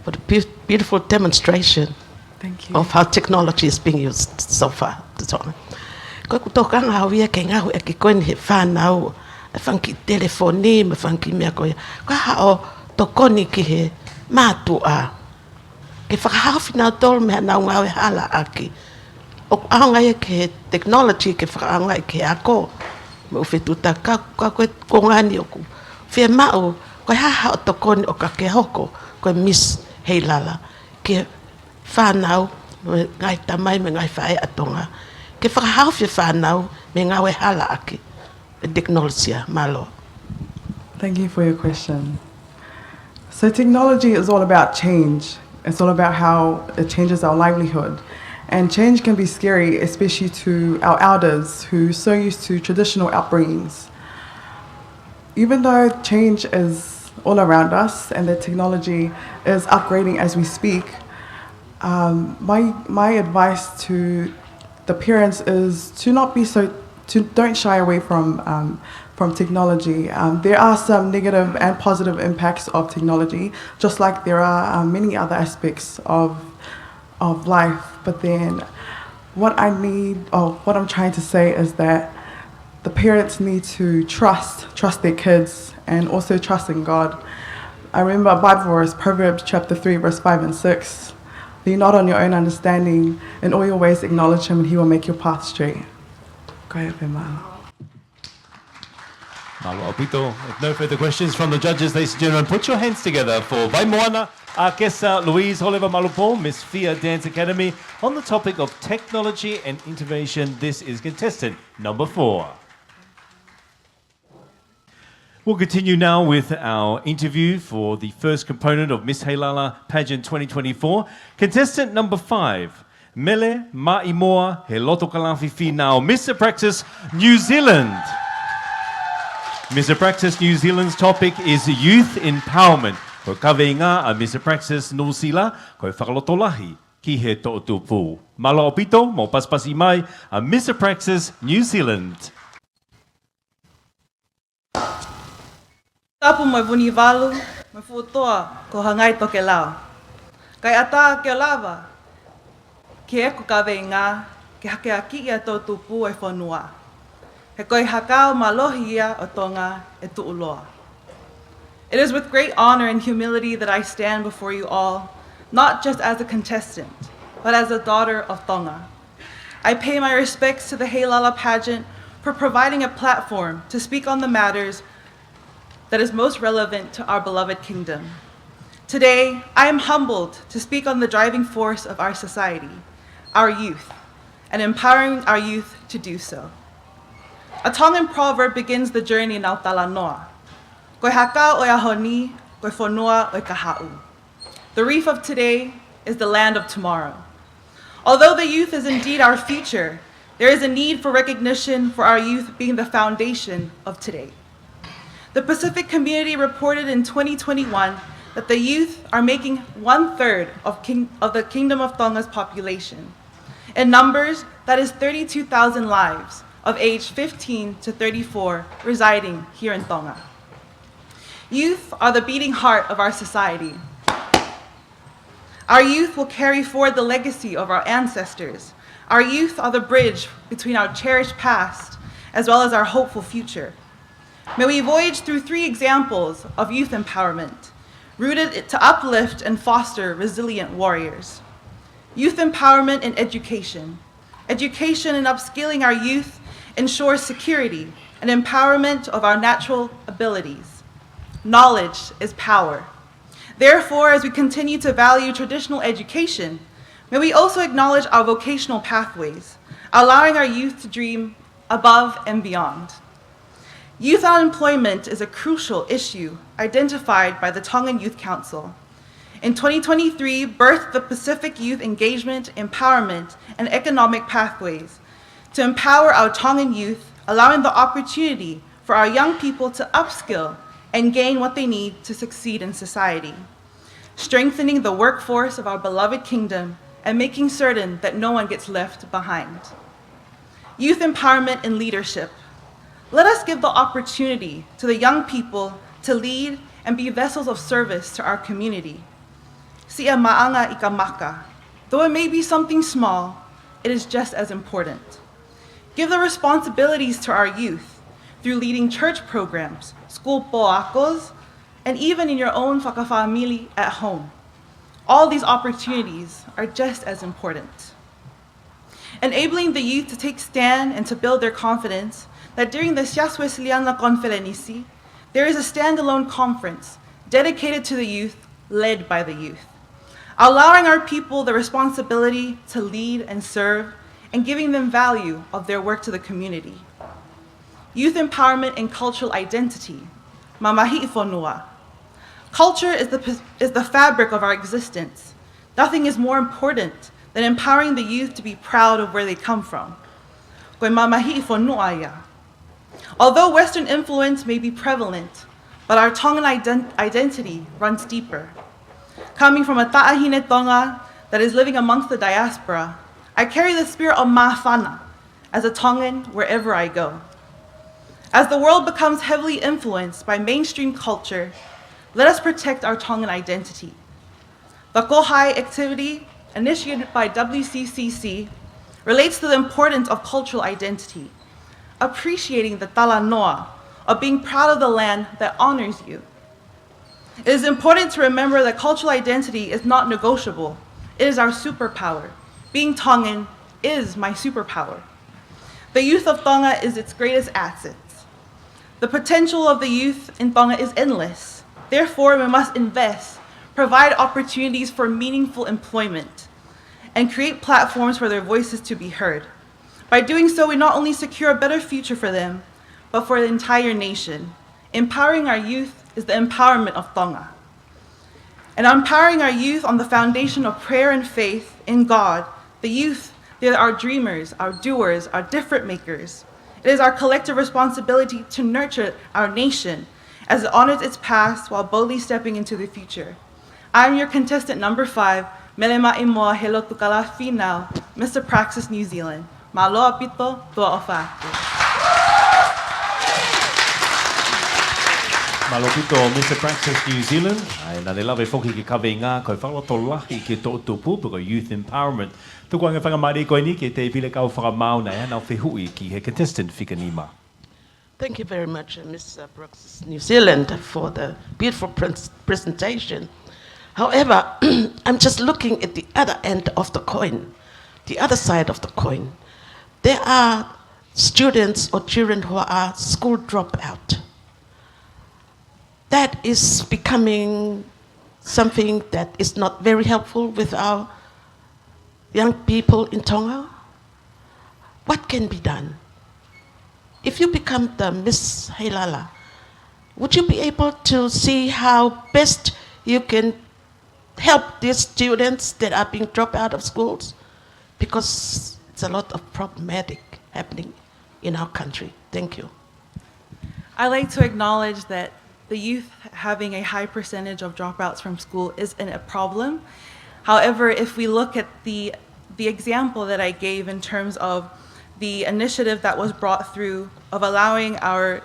for the beautiful demonstration. Thank you. Of how technology is being used so far. Ko kutoka nga hawia ke ngahu e ki koin he whanau, e whanki telefoni, me whanki mea koia. Ko hao tokoni ki he mātua. Ke whakahawhi nā tolu mea nau ngau e hala aki. O aonga e ke technology ke whakaanga e ke ako. Me uwhetuta ka koe kongani oku. Whia mau, koe haha o tokoni o ka ke hoko, koe Miss Heilala. Ke whanau, ngai tamai me ngai whae atonga. Ke whakahawhi whanau me ngau e hala aki. E technology malo. Thank you for your question. So technology is all about change. It's all about how it changes our livelihood. And change can be scary, especially to our elders who are so used to traditional upbringings. Even though change is all around us and the technology is upgrading as we speak, my advice to the parents is to don't shy away from technology. There are some negative and positive impacts of technology, just like there are many other aspects of life. But then what I'm trying to say is that the parents need to trust their kids and also trust in God. I remember a Bible verse, Proverbs chapter 3, verse 5 and 6. Lean not on your own understanding, in all your ways acknowledge him and he will make your path straight. Go ahead, Vaimoana. If no further questions from the judges, ladies and gentlemen, put your hands together for Vaimoana, Akesa, Lois, Holeva, Malupo, Miss Fia Dance Academy on the topic of technology and innovation. This is contestant number 4. We'll continue now with our interview for the first component of Miss Heilala Pageant 2024. Contestant number 5, Mele, Maa'imoa, he Lotukalafi Finau, Miss Apraxus, New Zealand. Miss Apraxus New Zealand's topic is youth empowerment. Ko kaweinga a Miss Apraxus no sila, ko whakalotolahi ki he to'utupu. Malo opito, mo paspasi mai, a Miss Apraxus New Zealand. Tapu mai vuni walu, mai futoa ko hangai toke lao. Kai ata ke lava, ke eko kaweinga, ke hake aki ia tō tupu e whanua. He koi hakao malohi ia o Tonga e tu'uloa. It is with great honor and humility that I stand before you all, not just as a contestant, but as a daughter of Tonga. I pay my respects to the Heilala pageant for providing a platform to speak on the matters that is most relevant to our beloved kingdom. Today, I am humbled to speak on the driving force of our society, our youth, and empowering our youth to do so. A Tongan proverb begins the journey in Talanoa. Koe haka o ahoni, koe whanua o kaha'u. The reef of today is the land of tomorrow. Although the youth is indeed our future, there is a need for recognition for our youth being the foundation of today. The Pacific community reported in 2021 that the youth are making 1/3 of the Kingdom of Tonga's population. In numbers, that is 32,000 lives of age 15 to 34 residing here in Tonga. Youth are the beating heart of our society. Our youth will carry forward the legacy of our ancestors. Our youth are the bridge between our cherished past as well as our hopeful future. May we voyage through 3 examples of youth empowerment, rooted to uplift and foster resilient warriors. Youth empowerment and education. Education and upskilling our youth ensures security and empowerment of our natural abilities. Knowledge is power. Therefore, as we continue to value traditional education, may we also acknowledge our vocational pathways, allowing our youth to dream above and beyond. Youth unemployment is a crucial issue identified by the Tongan Youth Council. In 2023, birthed the Pacific Youth Engagement, Empowerment, and Economic Pathways to empower our Tongan youth, allowing the opportunity for our young people to upskill and gain what they need to succeed in society, strengthening the workforce of our beloved kingdom and making certain that no one gets left behind. Youth empowerment and leadership. Let us give the opportunity to the young people to lead and be vessels of service to our community. Sia ma'anga ika maka. Though it may be something small, it is just as important. Give the responsibilities to our youth through leading church programs, school po'akos, and even in your own whakawhamili at home. All these opportunities are just as important. Enabling the youth to take stand and to build their confidence that during the Siaswesiliana Conferenisi, there is a standalone conference dedicated to the youth, led by the youth, allowing our people the responsibility to lead and serve and giving them value of their work to the community. Youth empowerment and cultural identity. Mamahi'i fonua. Culture is the fabric of our existence. Nothing is more important than empowering the youth to be proud of where they come from. Koe mamahi'i fonua ia. Although Western influence may be prevalent, but our Tongan identity runs deeper. Coming from a ta'ahine Tonga that is living amongst the diaspora, I carry the spirit of ma'afana as a Tongan wherever I go. As the world becomes heavily influenced by mainstream culture, let us protect our Tongan identity. The Kohai activity, initiated by WCCC, relates to the importance of cultural identity, appreciating the Talanoa, of being proud of the land that honors you. It is important to remember that cultural identity is not negotiable. It is our superpower. Being Tongan is my superpower. The youth of Tonga is its greatest asset. The potential of the youth in Tonga is endless. Therefore, we must invest, provide opportunities for meaningful employment, and create platforms for their voices to be heard. By doing so, we not only secure a better future for them, but for the entire nation. Empowering our youth is the empowerment of Tonga. And empowering our youth on the foundation of prayer and faith in God, the youth, they are our dreamers, our doers, our difference makers. It is our collective responsibility to nurture our nation as it honors its past while boldly stepping into the future. I am your contestant number 5, Mele Maa'imoa he Lotukalafi Finau, Mr. Apraxus, New Zealand. Maloa pito, toa ofa'ake. Malopito, Mr. Apraxus, New Zealand. Ai nā le lawe whoki ki kawe ngā koe whaloto lahi ki tō tūpū ko youth empowerment. Tuku anga whangamari koe ni ki te pile kau whakamau nei nau whihui ki he contestant whikanima. Thank you very much, Ms. Brooks, New Zealand, for the beautiful presentation. However, I'm just looking at the other end of the coin, the other side of the coin. There are students or children who are school dropout. That is becoming something that is not very helpful with our young people in Tonga. What can be done? If you become the Miss Heilala, would you be able to see how best you can help these students that are being dropped out of schools? Because it's a lot of problematic happening in our country. Thank you. I like to acknowledge that the youth having a high percentage of dropouts from school isn't a problem. However, if we look at the example that I gave in terms of the initiative that was brought through of allowing our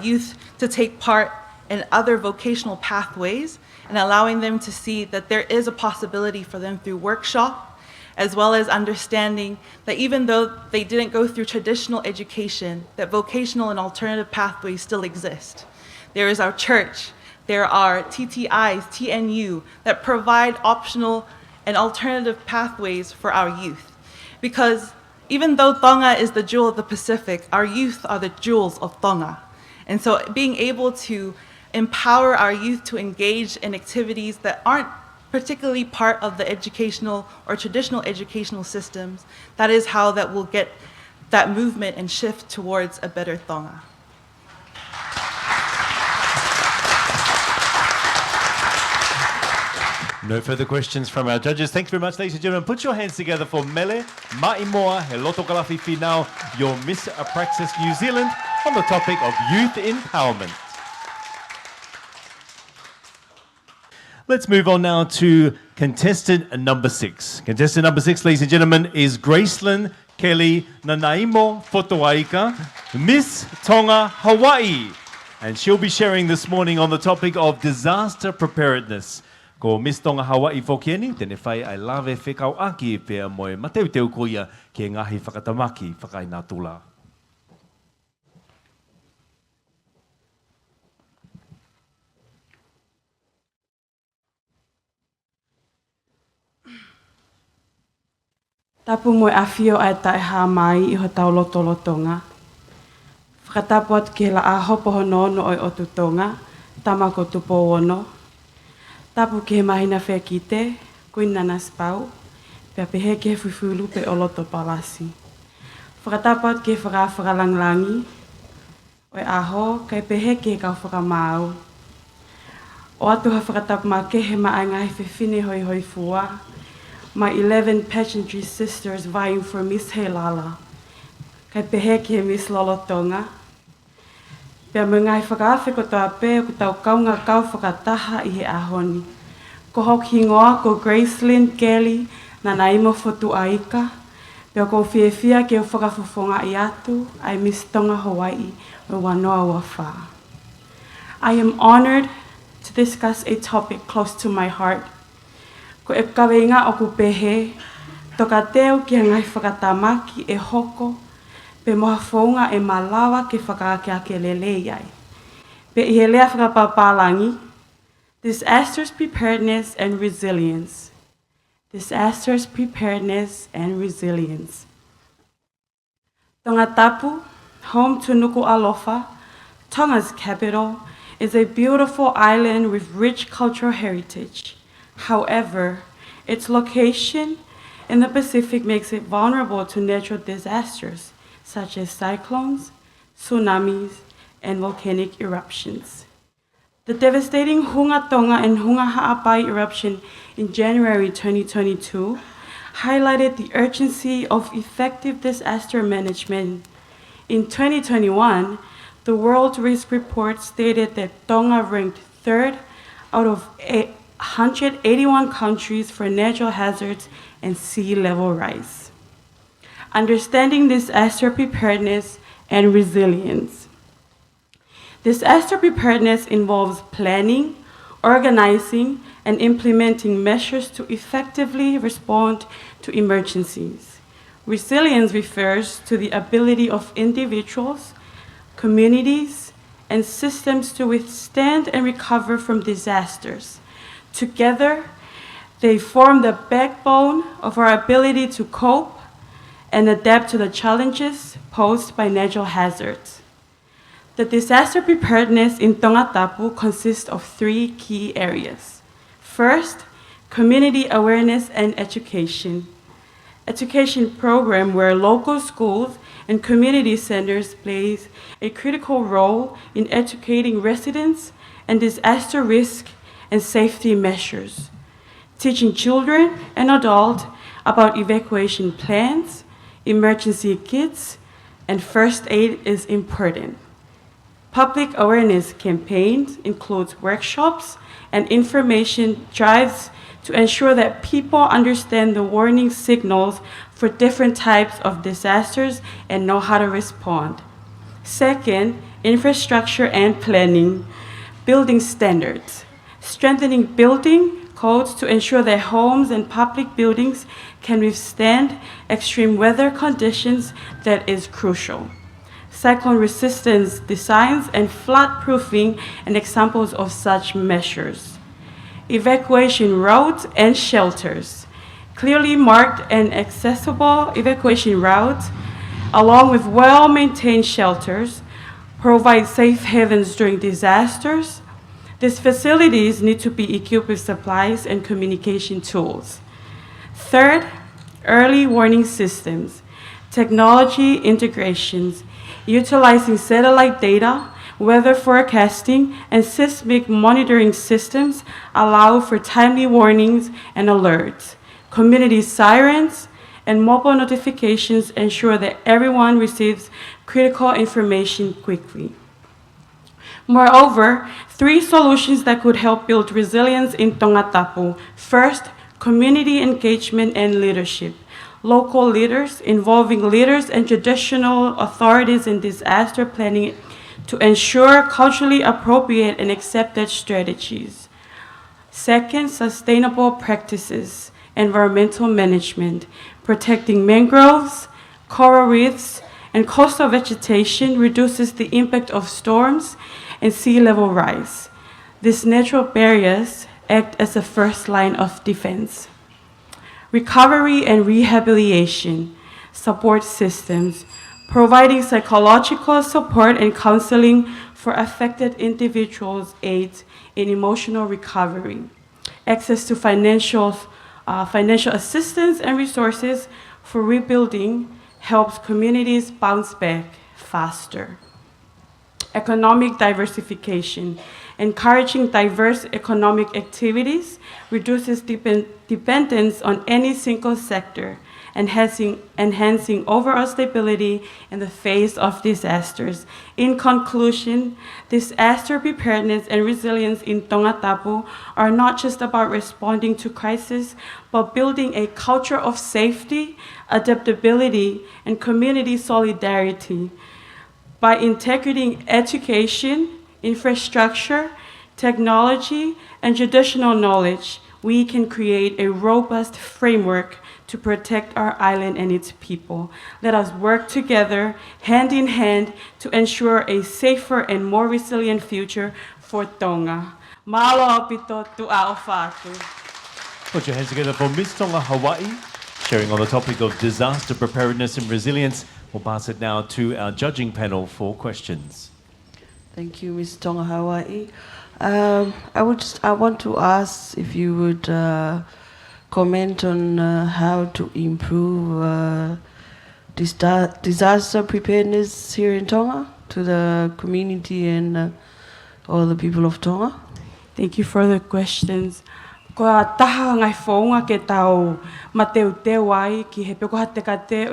youth to take part in other vocational pathways and allowing them to see that there is a possibility for them through workshop, as well as understanding that even though they didn't go through traditional education, that vocational and alternative pathways still exist. There is our church, there are TTIs, TNU, that provide optional and alternative pathways for our youth. Because even though Tonga is the jewel of the Pacific, our youth are the jewels of Tonga. And so being able to empower our youth to engage in activities that aren't particularly part of the educational or traditional educational systems. That is how that will get that movement and shift towards a better Tonga. No further questions from our judges. Thank you very much, ladies and gentlemen. Put your hands together for Mele, Maa'imoa, Lotukalafi, Finau, your Miss Apraxus New Zealand, on the topic of youth empowerment. Let's move on now to contestant number 6. Contestant number 6, ladies and gentlemen, is Gracelyn Kelly Nanaimo Fotu'aika, Miss Tonga, Hawaii. And she'll be sharing this morning on the topic of disaster preparedness. Ko Miss Tonga Hawaii Fokieni, tene whai ai lawe whekau'aki pia moe mateu teu kuia ke ngahi whakatamaki whakai nā tula. Tapu moe awhio ai tae hā mai I ho tau lotolotonga. Whakatapu atu ke la a hopo hono no oi o tutonga, tamako tupo wono. Tapu ke mahina whea kite, kuin nana spau, pia pehe ke fuifulu pe oloto palasi. Whakatapu atu ke whakalanglangi, oi aho kai pehe ke kau whakamau. O atu ha whakatapu ma ke he maa ngai whiwhine hoi hoi fua, my 11 pageantry sisters vying for Miss Heilala. Kai pehe ke Miss Lolotonga. Pea me ngai whakawhi ko toa pe ko tau kaunga kau whakataha I he ahoni. Ko hoki ngoa ko Gracelyn Kelly Nanaimo Fotu'aika. Pea ko whiewhia ke o whakafofonga I atu ai Miss Tonga Hawaii o wanoa wafa. I am honored to discuss a topic close to my heart. Ko e kawenga o ku pehe, toka teo ki ngai whakatamaki e hoko, pe moha whaunga e malawa ke whakaake lelei ai. Pe I he lea whakapapalangi, disasters, preparedness, and resilience. Disasters, preparedness, and resilience. Tonga Tapu, home to Nuku Alofa, Tonga's capital, is a beautiful island with rich cultural heritage. However, its location in the Pacific makes it vulnerable to natural disasters, such as cyclones, tsunamis, and volcanic eruptions. The devastating Hunga Tonga and Hunga Ha'apai eruption in January 2022 highlighted the urgency of effective disaster management. In 2021, the World Risk Report stated that Tonga ranked 3rd out of 181 countries for natural hazards and sea level rise. Understanding disaster preparedness and resilience. Disaster preparedness involves planning, organizing, and implementing measures to effectively respond to emergencies. Resilience refers to the ability of individuals, communities, and systems to withstand and recover from disasters. Together, they form the backbone of our ability to cope and adapt to the challenges posed by natural hazards. The disaster preparedness in Tonga Tapu consists of 3 key areas. First, community awareness and education. Education program where local schools and community centers plays a critical role in educating residents and disaster risk and safety measures. Teaching children and adults about evacuation plans, emergency kits, and first aid is important. Public awareness campaigns include workshops and information drives to ensure that people understand the warning signals for different types of disasters and know how to respond. Second, infrastructure and planning, building standards, strengthening building codes to ensure that homes and public buildings can withstand extreme weather conditions that is crucial. Cyclone resistance designs and flood proofing and examples of such measures. Evacuation routes and shelters. Clearly marked and accessible evacuation routes, along with well-maintained shelters, provide safe havens during disasters, These facilities need to be equipped with supplies and communication tools. Third, early warning systems, technology integrations, utilizing satellite data, weather forecasting, and seismic monitoring systems allow for timely warnings and alerts. Community sirens and mobile notifications ensure that everyone receives critical information quickly. Moreover, 3 solutions that could help build resilience in Tonga Tapu. First, community engagement and leadership. Local leaders, involving leaders and traditional authorities in disaster planning to ensure culturally appropriate and accepted strategies. Second, sustainable practices, environmental management, protecting mangroves, coral reefs, and coastal vegetation reduces the impact of storms and sea level rise. These natural barriers act as a first line of defense. Recovery and rehabilitation, support systems, providing psychological support and counseling for affected individuals aids in emotional recovery. Access to financial assistance and resources for rebuilding helps communities bounce back faster. Economic diversification, encouraging diverse economic activities reduces dependence on any single sector, enhancing overall stability in the face of disasters. In conclusion, disaster preparedness and resilience in Tonga Tapu are not just about responding to crisis, but building a culture of safety, adaptability, and community solidarity. By integrating education, infrastructure, technology, and traditional knowledge, we can create a robust framework to protect our island and its people. Let us work together, hand in hand, to ensure a safer and more resilient future for Tonga. Malo pito tu'a o fatu. Put your hands together for Miss Tonga Hawaii, sharing on the topic of disaster preparedness and resilience. We'll pass it now to our judging panel for questions. Thank you, Miss Tonga Hawaii. I want to ask if you would comment on how to improve disaster preparedness here in Tonga to the community and all the people of Tonga. Thank you for the questions. Ko a taha ngai whaunga ke tau mateu teu ai ki he peko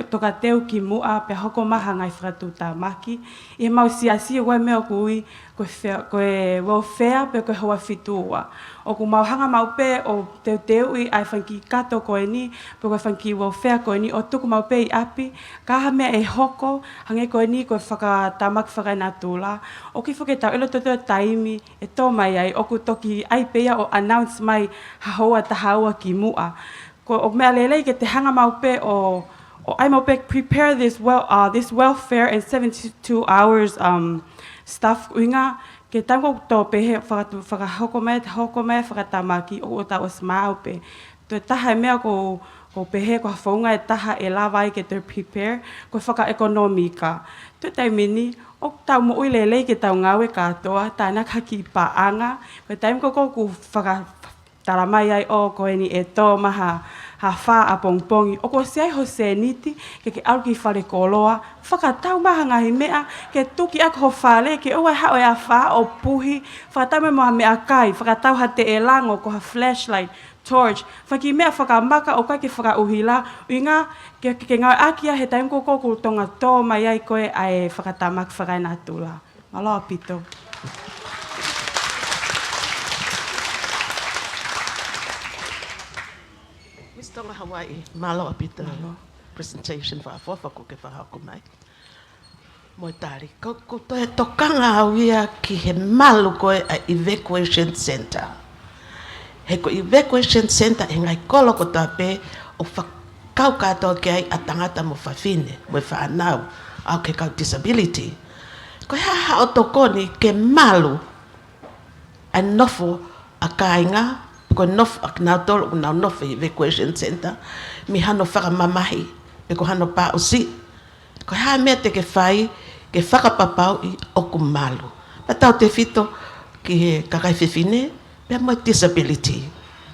toka teu ki mua pe hoko maha ngai whakatuta maki. I mau siasi o mea kui koe welfare pe koe hoa fitua. O ku mau hanga mau pe o teu i ai whanki kato koe ni pe koe whanki welfare koe ni o tuku mau pe i api kaha mea e hoko hange koe ni koe whakatamak whakainatula. O ki whake tau ilo toto taimi e tō mai ai o ku toki ai pea o announce mai hahoa tahaua ki mua. Ko o mea lelei ke te hanga mau pe o ai mau pe prepare this welfare and 72 hours stuff uinga ke tango to pe he whakahoko me whakatamaki o ta o smau pe. To taha mea ko pe he ko whaunga e taha e lawai ke te prepare ko whaka-ekonomika. To taimini o tau mo ui lelei ke tau ngawe katoa tāna kaki paanga ko taim ko ku taramai ai o koe ni e tō maha ha wha a pongpongi. O ko sei ho se niti ke au ki whare koloa. Whakatau maha ngahi mea ke tuki ako ho whale ke ua hao e a wha o puhi. Whakatau me moha mea kai. Whakatau ha te e lango ko ha flashlight, torch. Whaki mea whakamaka o kai ke whakauhila. Uinga ke ngau akia he taim koko ku tonga tō mai ai koe ai whakatamak whakainatula. Maloa pito. Tonga Hawaii, malo apita presentation fa fofa ko ke fa ko mai. Mo tari ko to e tokanga awia ki he malu ko a evacuation center. He ko evacuation center e ngai kolo ko tape o fa kau ka to ke ai atangata mo fa fine, mo fa now au ke ka disability. Ko ha o to koni ke malu anofo akainga ko nof aknautol na nof evacuation center mi hano faka mamahi pe ko hano pa usi ko ha mete ke fai ke faka papau I okumalu patau te fito ki he kakai whiwhine, pia mai disability.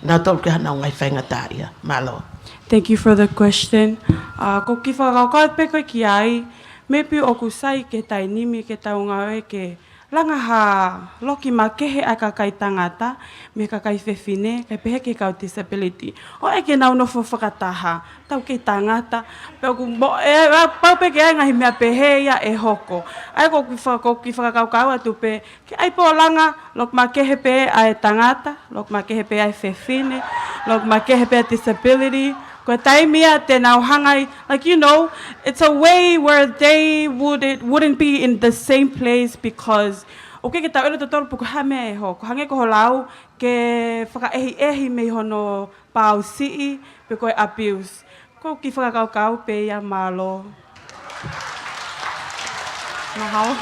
Nā tolu ke hana o ngai whaingata ia. Malo. Thank you for the question. Ko ki whakakau pe koe ki ai, me pi o kusai ke tai nimi ke taunga oe ke langa ha loki ma kehe a kakai tangata, me kakai whewhine, ke pehe ke kau disability. O e ke nau no whakataha, tau ke tangata, pe o ku pau pe ke ai ngahi mea pehe ia e hoko. Ai ko ki whakakau atu pe, ke ai po langa, lok ma kehe pe a e tangata, lok ma kehe pe a e whewhine, lok ma kehe pe a disability, ko taimia te nau hangai, like you know, it's a way where they wouldn't be in the same place because okay ke tau ero te tolu puku hame e ho, ko hange ko holau ke whakaehi me hono pau sii pe koe abuse. Ko ki whakakau pe ia malo. Mahau.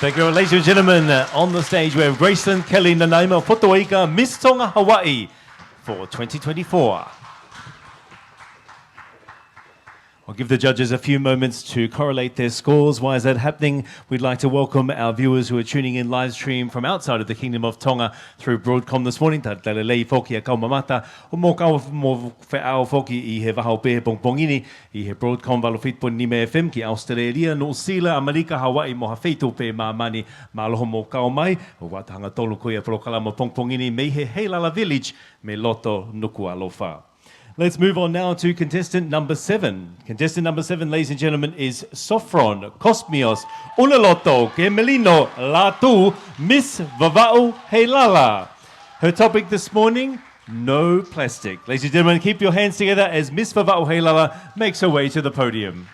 Thank you, ladies and gentlemen. On the stage we have Gracelyn, Kelly, Nanaimo, Fotu'aika, Miss Tonga, Hawaii for 2024. I'll give the judges a few moments to correlate their scores. Why is that happening? We'd like to welcome our viewers who are tuning in live stream from outside of the Kingdom of Tonga through Broadcom this morning. Ta lelei foki a kaumamata. O mō kau mō wheao foki I he wahao pehe pongpongini. I he Broadcom walofitpo Nime FM ki Australia, New Zealand, Amerika, Hawaii, moha feito pe mamani. Māloho mō kau mai. O watahanga tolu koe a Prokalama pongpongini me he Heilala village me loto nuku alofa. Let's move on now to contestant number 7. Contestant number 7, ladies and gentlemen, is Sofron, Cosmios, Ulaloto, Kemelino, Latu, Miss Vava'u Heilala. Her topic this morning, no plastic. Ladies and gentlemen, keep your hands together as Miss Vava'u Heilala makes her way to the podium.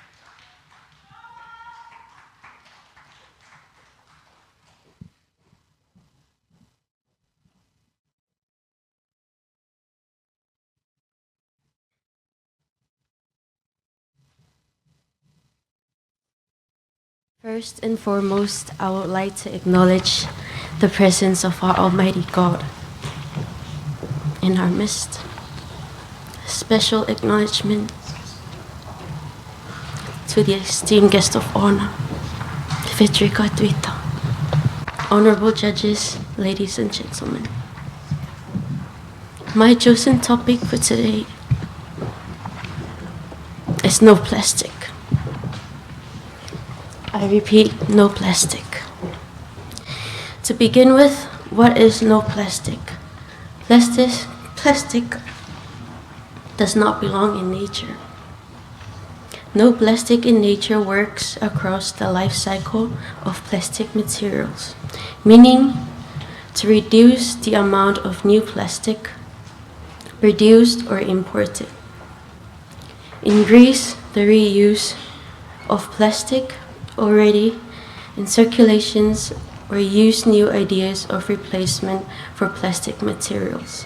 First and foremost, I would like to acknowledge the presence of our Almighty God in our midst. A special acknowledgement to the esteemed guest of honor, Fifita Tuita, honorable judges, ladies and gentlemen. My chosen topic for today is no plastic. I repeat, no plastic. To begin with, what is no plastic? Plastic does not belong in nature. No plastic in nature works across the life cycle of plastic materials, meaning to reduce the amount of new plastic produced or imported. In Greece, the reuse of plastic already in circulations or use new ideas of replacement for plastic materials.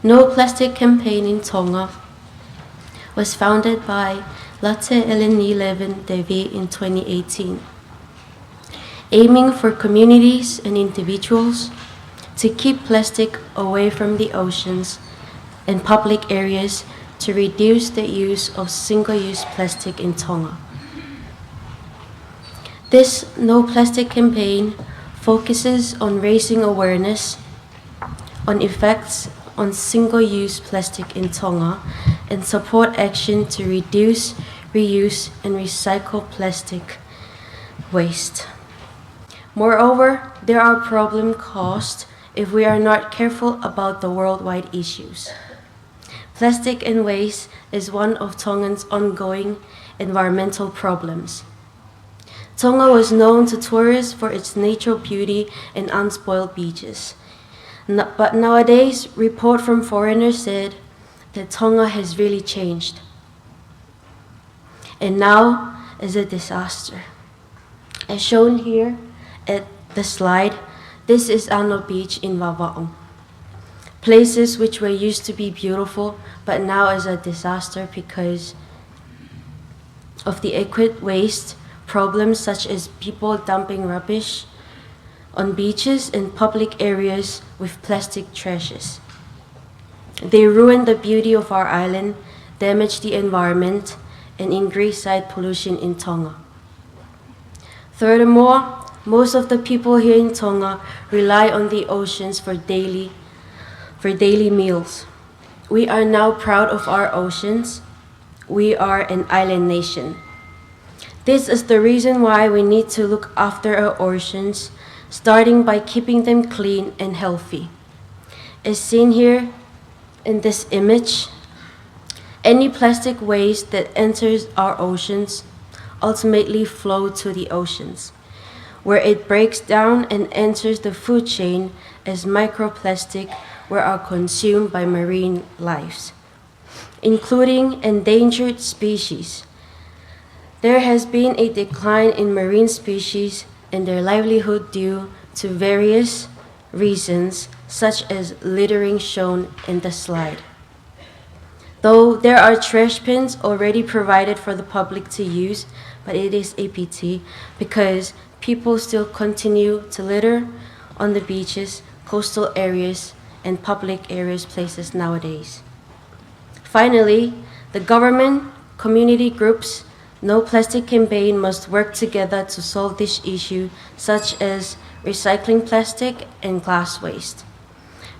No Plastic campaign in Tonga was founded by Latte Eleni Levin Devi in 2018, aiming for communities and individuals to keep plastic away from the oceans and public areas to reduce the use of single-use plastic in Tonga. This No Plastic campaign focuses on raising awareness on effects on single-use plastic in Tonga and support action to reduce, reuse, and recycle plastic waste. Moreover, there are problems caused if we are not careful about the worldwide issues. Plastic and waste is one of Tongan's ongoing environmental problems. Tonga was known to tourists for its natural beauty and unspoiled beaches. But nowadays, reports from foreigners said that Tonga has really changed. And now is a disaster. As shown here at the slide, this is Ano Beach in Vava'u. Places which were used to be beautiful, but now is a disaster because of the aquatic waste, problems such as people dumping rubbish on beaches and public areas with plastic trashes. They ruin the beauty of our island, damage the environment, and increase site pollution in Tonga. Furthermore, Most of the people here in Tonga rely on the oceans for daily meals. We are now proud of our oceans. We are an island nation. This is the reason why we need to look after our oceans, starting by keeping them clean and healthy. As seen here in this image, any plastic waste that enters our oceans ultimately flow to the oceans, where it breaks down and enters the food chain as microplastic, where are consumed by marine lives, including endangered species. There has been a decline in marine species and their livelihood due to various reasons, such as littering shown in the slide. Though there are trash bins already provided for the public to use, but it is a pity because people still continue to litter on the beaches, coastal areas, and public areas places nowadays. Finally, the government, community groups, No Plastic campaign must work together to solve this issue, such as recycling plastic and glass waste.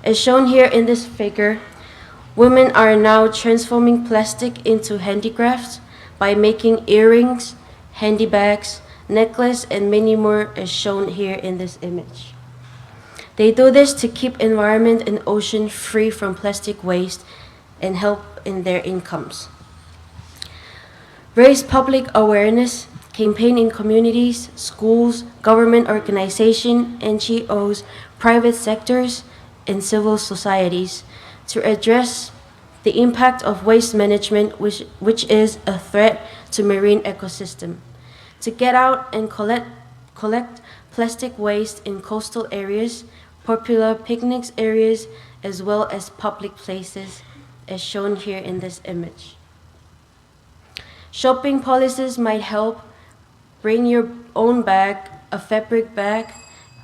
As shown here in this figure, women are now transforming plastic into handicrafts by making earrings, handy bags, necklace, and many more as shown here in this image. They do this to keep environment and ocean free from plastic waste and help in their incomes. Raise public awareness, campaign in communities, schools, government organizations, NGOs, private sectors, and civil societies to address the impact of waste management, which is a threat to marine ecosystem. To get out and collect plastic waste in coastal areas, popular picnic areas, as well as public places, as shown here in this image. Shopping policies might help. Bring your own bag, a fabric bag,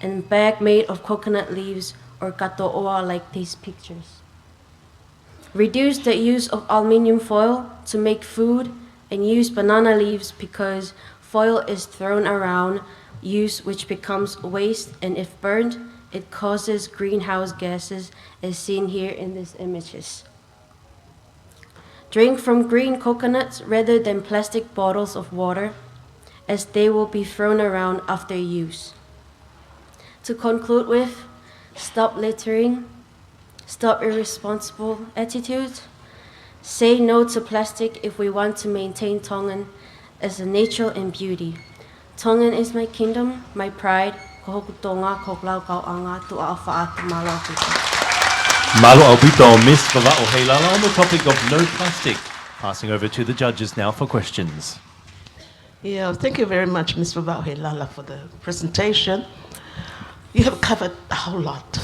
and bag made of coconut leaves or kato'oa like these pictures. Reduce the use of aluminum foil to make food and use banana leaves because foil is thrown around, which becomes waste, and if burned, it causes greenhouse gases as seen here in these images. Drink from green coconuts rather than plastic bottles of water, as they will be thrown around after use. To conclude with, stop littering, stop irresponsible attitudes, say no to plastic if we want to maintain Tongan as a nature and beauty. Tongan is my kingdom, my pride. Ko Hoku Tonga, ko Laukau'anga, tu'a wha'atu Malupo. Malo Albito, Miss Vava'o Heilala on the topic of no plastic. Passing over to the judges now for questions. Yeah, thank you very much, Ms. Vava'o Heilala, for the presentation. You have covered a whole lot.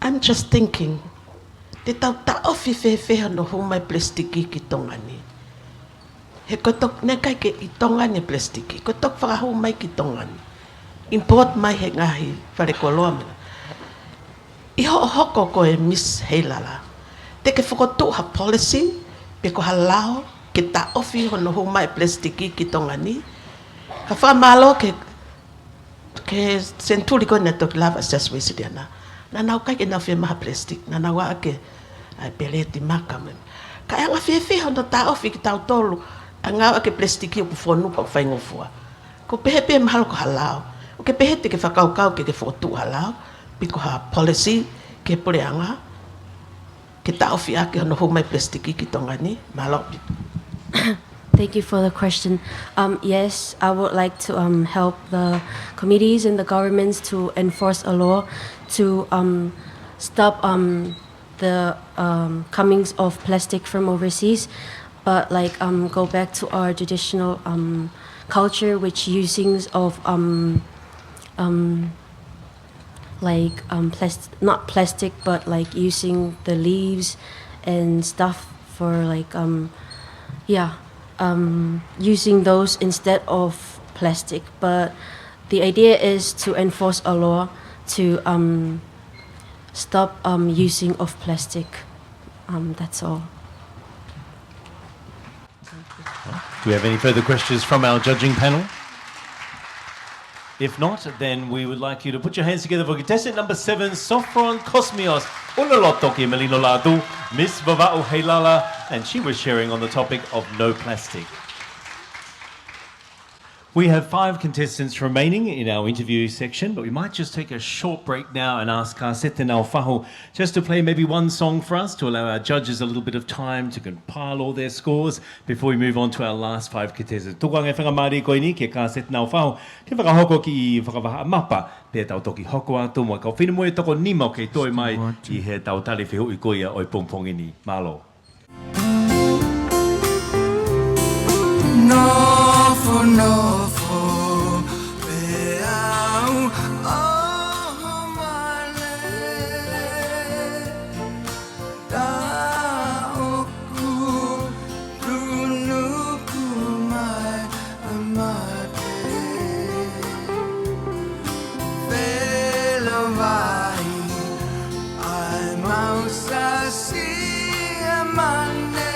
I'm just thinking, te tau ta'ofi whewheha no humai plastiki ki Tonga ni. He kotok ne kai ke I Tonga ni plastiki, kotok whakahu mai ki Tonga ni. Import mai he ngahi whare koloa mena. Iho hoko ko e Miss Heilala. Te ke whakotuha policy, pe ko halao, ke ta ofi hono humai plastiki ki Tonga ni. Ka whamalo ke senturi ko neto ki lava sas wesi diana. Na nau kai ke na whi maha plastik, na nau a ke peleti maka men. Ka anga whi hono ta ofi ki tau tolu, a ngau a ke plastiki o ku whonu pa whaingofua. Ko pehe mahalo ko halao. O ke pehe te ke whakaukau ke whakotu halao. Piko ha policy ke poreanga ke taofi ake hono humai plastiki ki Tonga ni malo. Thank you for the question. Yes, I would like to help the committees and the governments to enforce a law to stop the comings of plastic from overseas, but like go back to our traditional culture, which usings of not plastic, but like using the leaves and stuff for like using those instead of plastic. But the idea is to enforce a law to stop using of plastic. That's all. Do we have any further questions from our judging panel? If not, then we would like you to put your hands together for contestant number 7, Sofron Cosmios Uloloto ki Melino Ladu, Miss Vava'u Heilala, and she was sharing on the topic of no plastic. We have 5 contestants remaining in our interview section, but we might just take a short break now and ask Sete Naufahu just to play maybe one song for us to allow our judges a little bit of time to compile all their scores before we move on to our last 5 contestants. Tukuang e whakamari koe ni ke Sete Naufahu ke whakahoko ki whakawha mapa pe tau toki hoko atu mo kau whina e toko nima ke toi mai I he tau tali whihu I koia oi pongpongi ni. Malo. No for peau oh male da oku runuku mai amate velo vai ai mausa si amane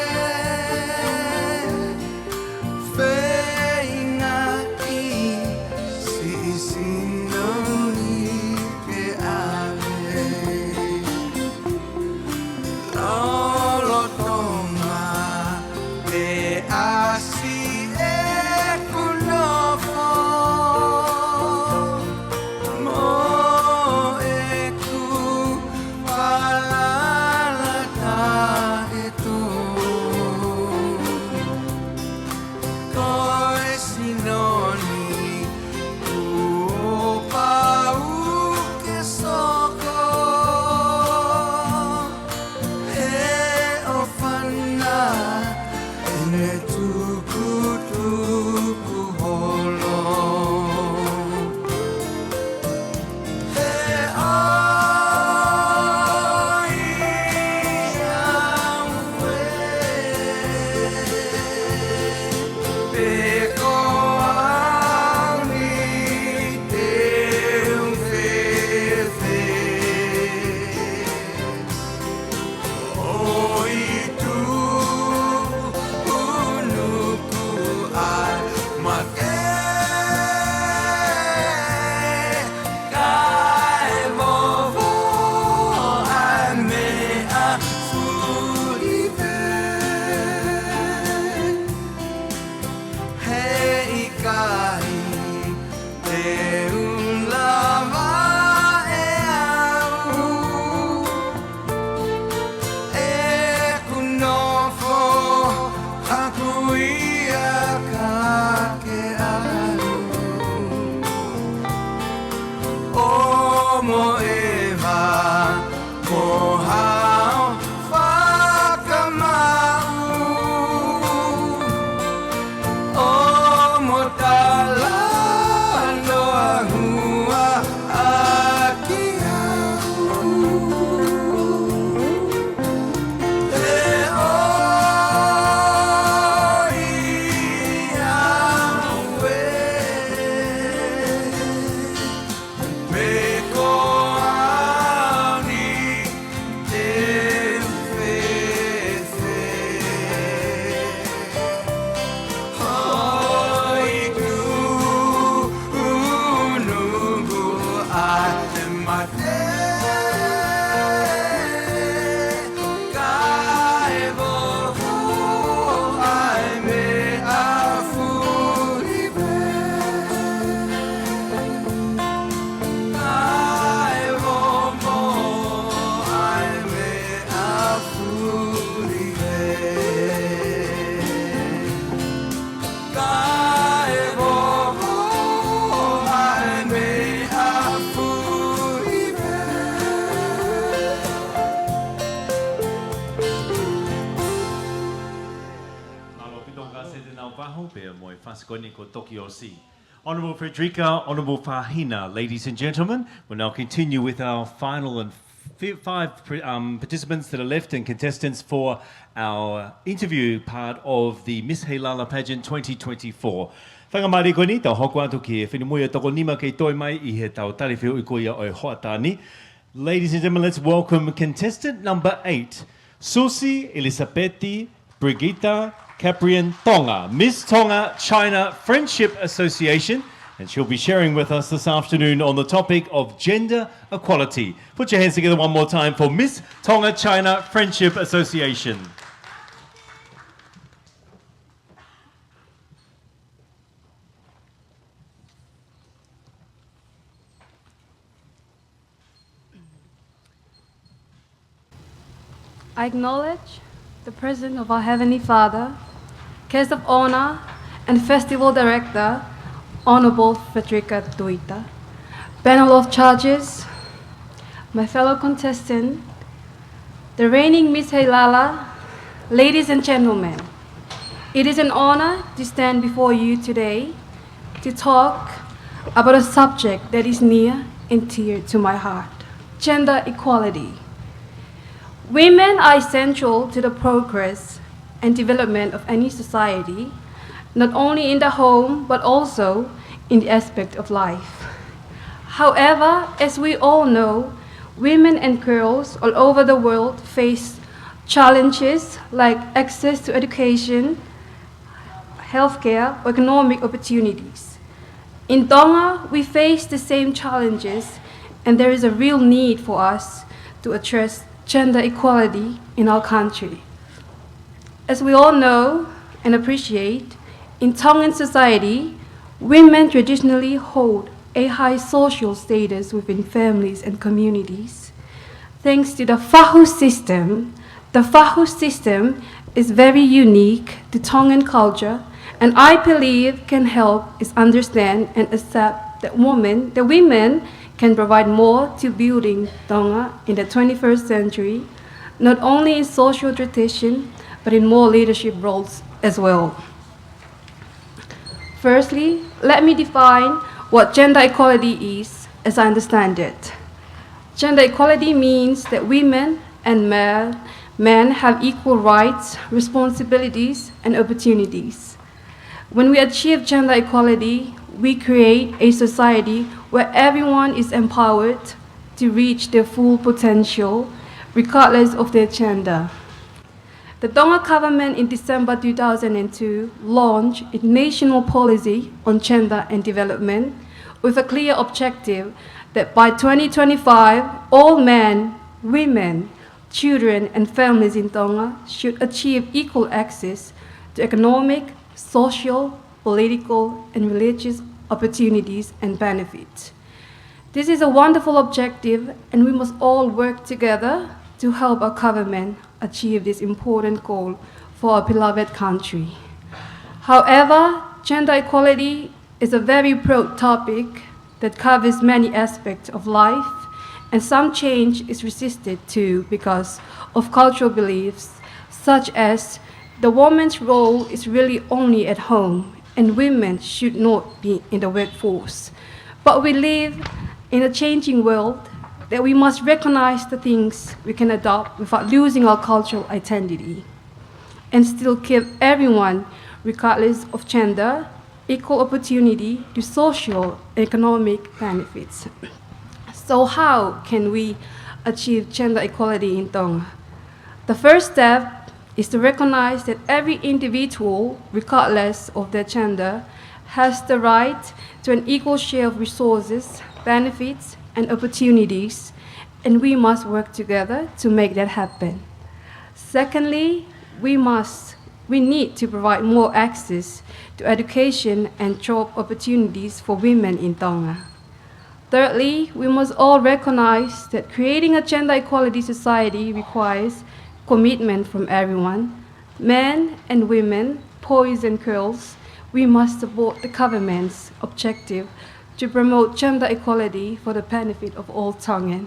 Honourable Frederica, Honourable Fahina, ladies and gentlemen, we'll now continue with our final and 5 participants that are left and contestants for our interview part of the Miss Heilala Pageant 2024. Whangamari koe ni, tau hoku atu ki e whenumuia toko nima kei toi mai I he tau tariwhiu I koia oi hoatani. Ladies and gentlemen, let's welcome contestant number 8, Susi Elisabeti Brigitta Caprian Tonga, Miss Tonga China Friendship Association, and she'll be sharing with us this afternoon on the topic of gender equality. Put your hands together one more time for Miss Tonga China Friendship Association. I acknowledge the presence of our Heavenly Father, Guest of Honor, and Festival Director, Honorable Frederica Tuita, panel of judges, my fellow contestant, the reigning Miss Heilala, ladies and gentlemen. It is an honor to stand before you today to talk about a subject that is near and dear to my heart, gender equality. Women are essential to the progress and development of any society, not only in the home, but also in the aspect of life. However, as we all know, women and girls all over the world face challenges like access to education, healthcare, or economic opportunities. In Tonga, we face the same challenges, and there is a real need for us to address gender equality in our country. As we all know and appreciate, in Tongan society, women traditionally hold a high social status within families and communities. Thanks to the fahu system is very unique to Tongan culture, and I believe can help us understand and accept that women can provide more to building Tonga in the 21st century, not only in social tradition, but in more leadership roles as well. Firstly, let me define what gender equality is as I understand it. Gender equality means that women and men have equal rights, responsibilities, and opportunities. When we achieve gender equality, we create a society where everyone is empowered to reach their full potential, regardless of their gender. The Tonga government in December 2002 launched its national policy on gender and development with a clear objective that by 2025, all men, women, children, and families in Tonga should achieve equal access to economic, social, political, and religious opportunities and benefits. This is a wonderful objective, and we must all work together to help our government achieve this important goal for our beloved country. However, gender equality is a very broad topic that covers many aspects of life, and some change is resisted too because of cultural beliefs, such as the woman's role is really only at home and women should not be in the workforce. But we live in a changing world that we must recognize the things we can adopt without losing our cultural identity and still give everyone, regardless of gender, equal opportunity to social and economic benefits. So how can we achieve gender equality in Tonga? The first step is to recognize that every individual, regardless of their gender, has the right to an equal share of resources, benefits, and opportunities, and we must work together to make that happen. Secondly, we need to provide more access to education and job opportunities for women in Tonga. Thirdly, we must all recognize that creating a gender equality society requires commitment from everyone, men and women, boys and girls. We must support the government's objective to promote gender equality for the benefit of all Tongan.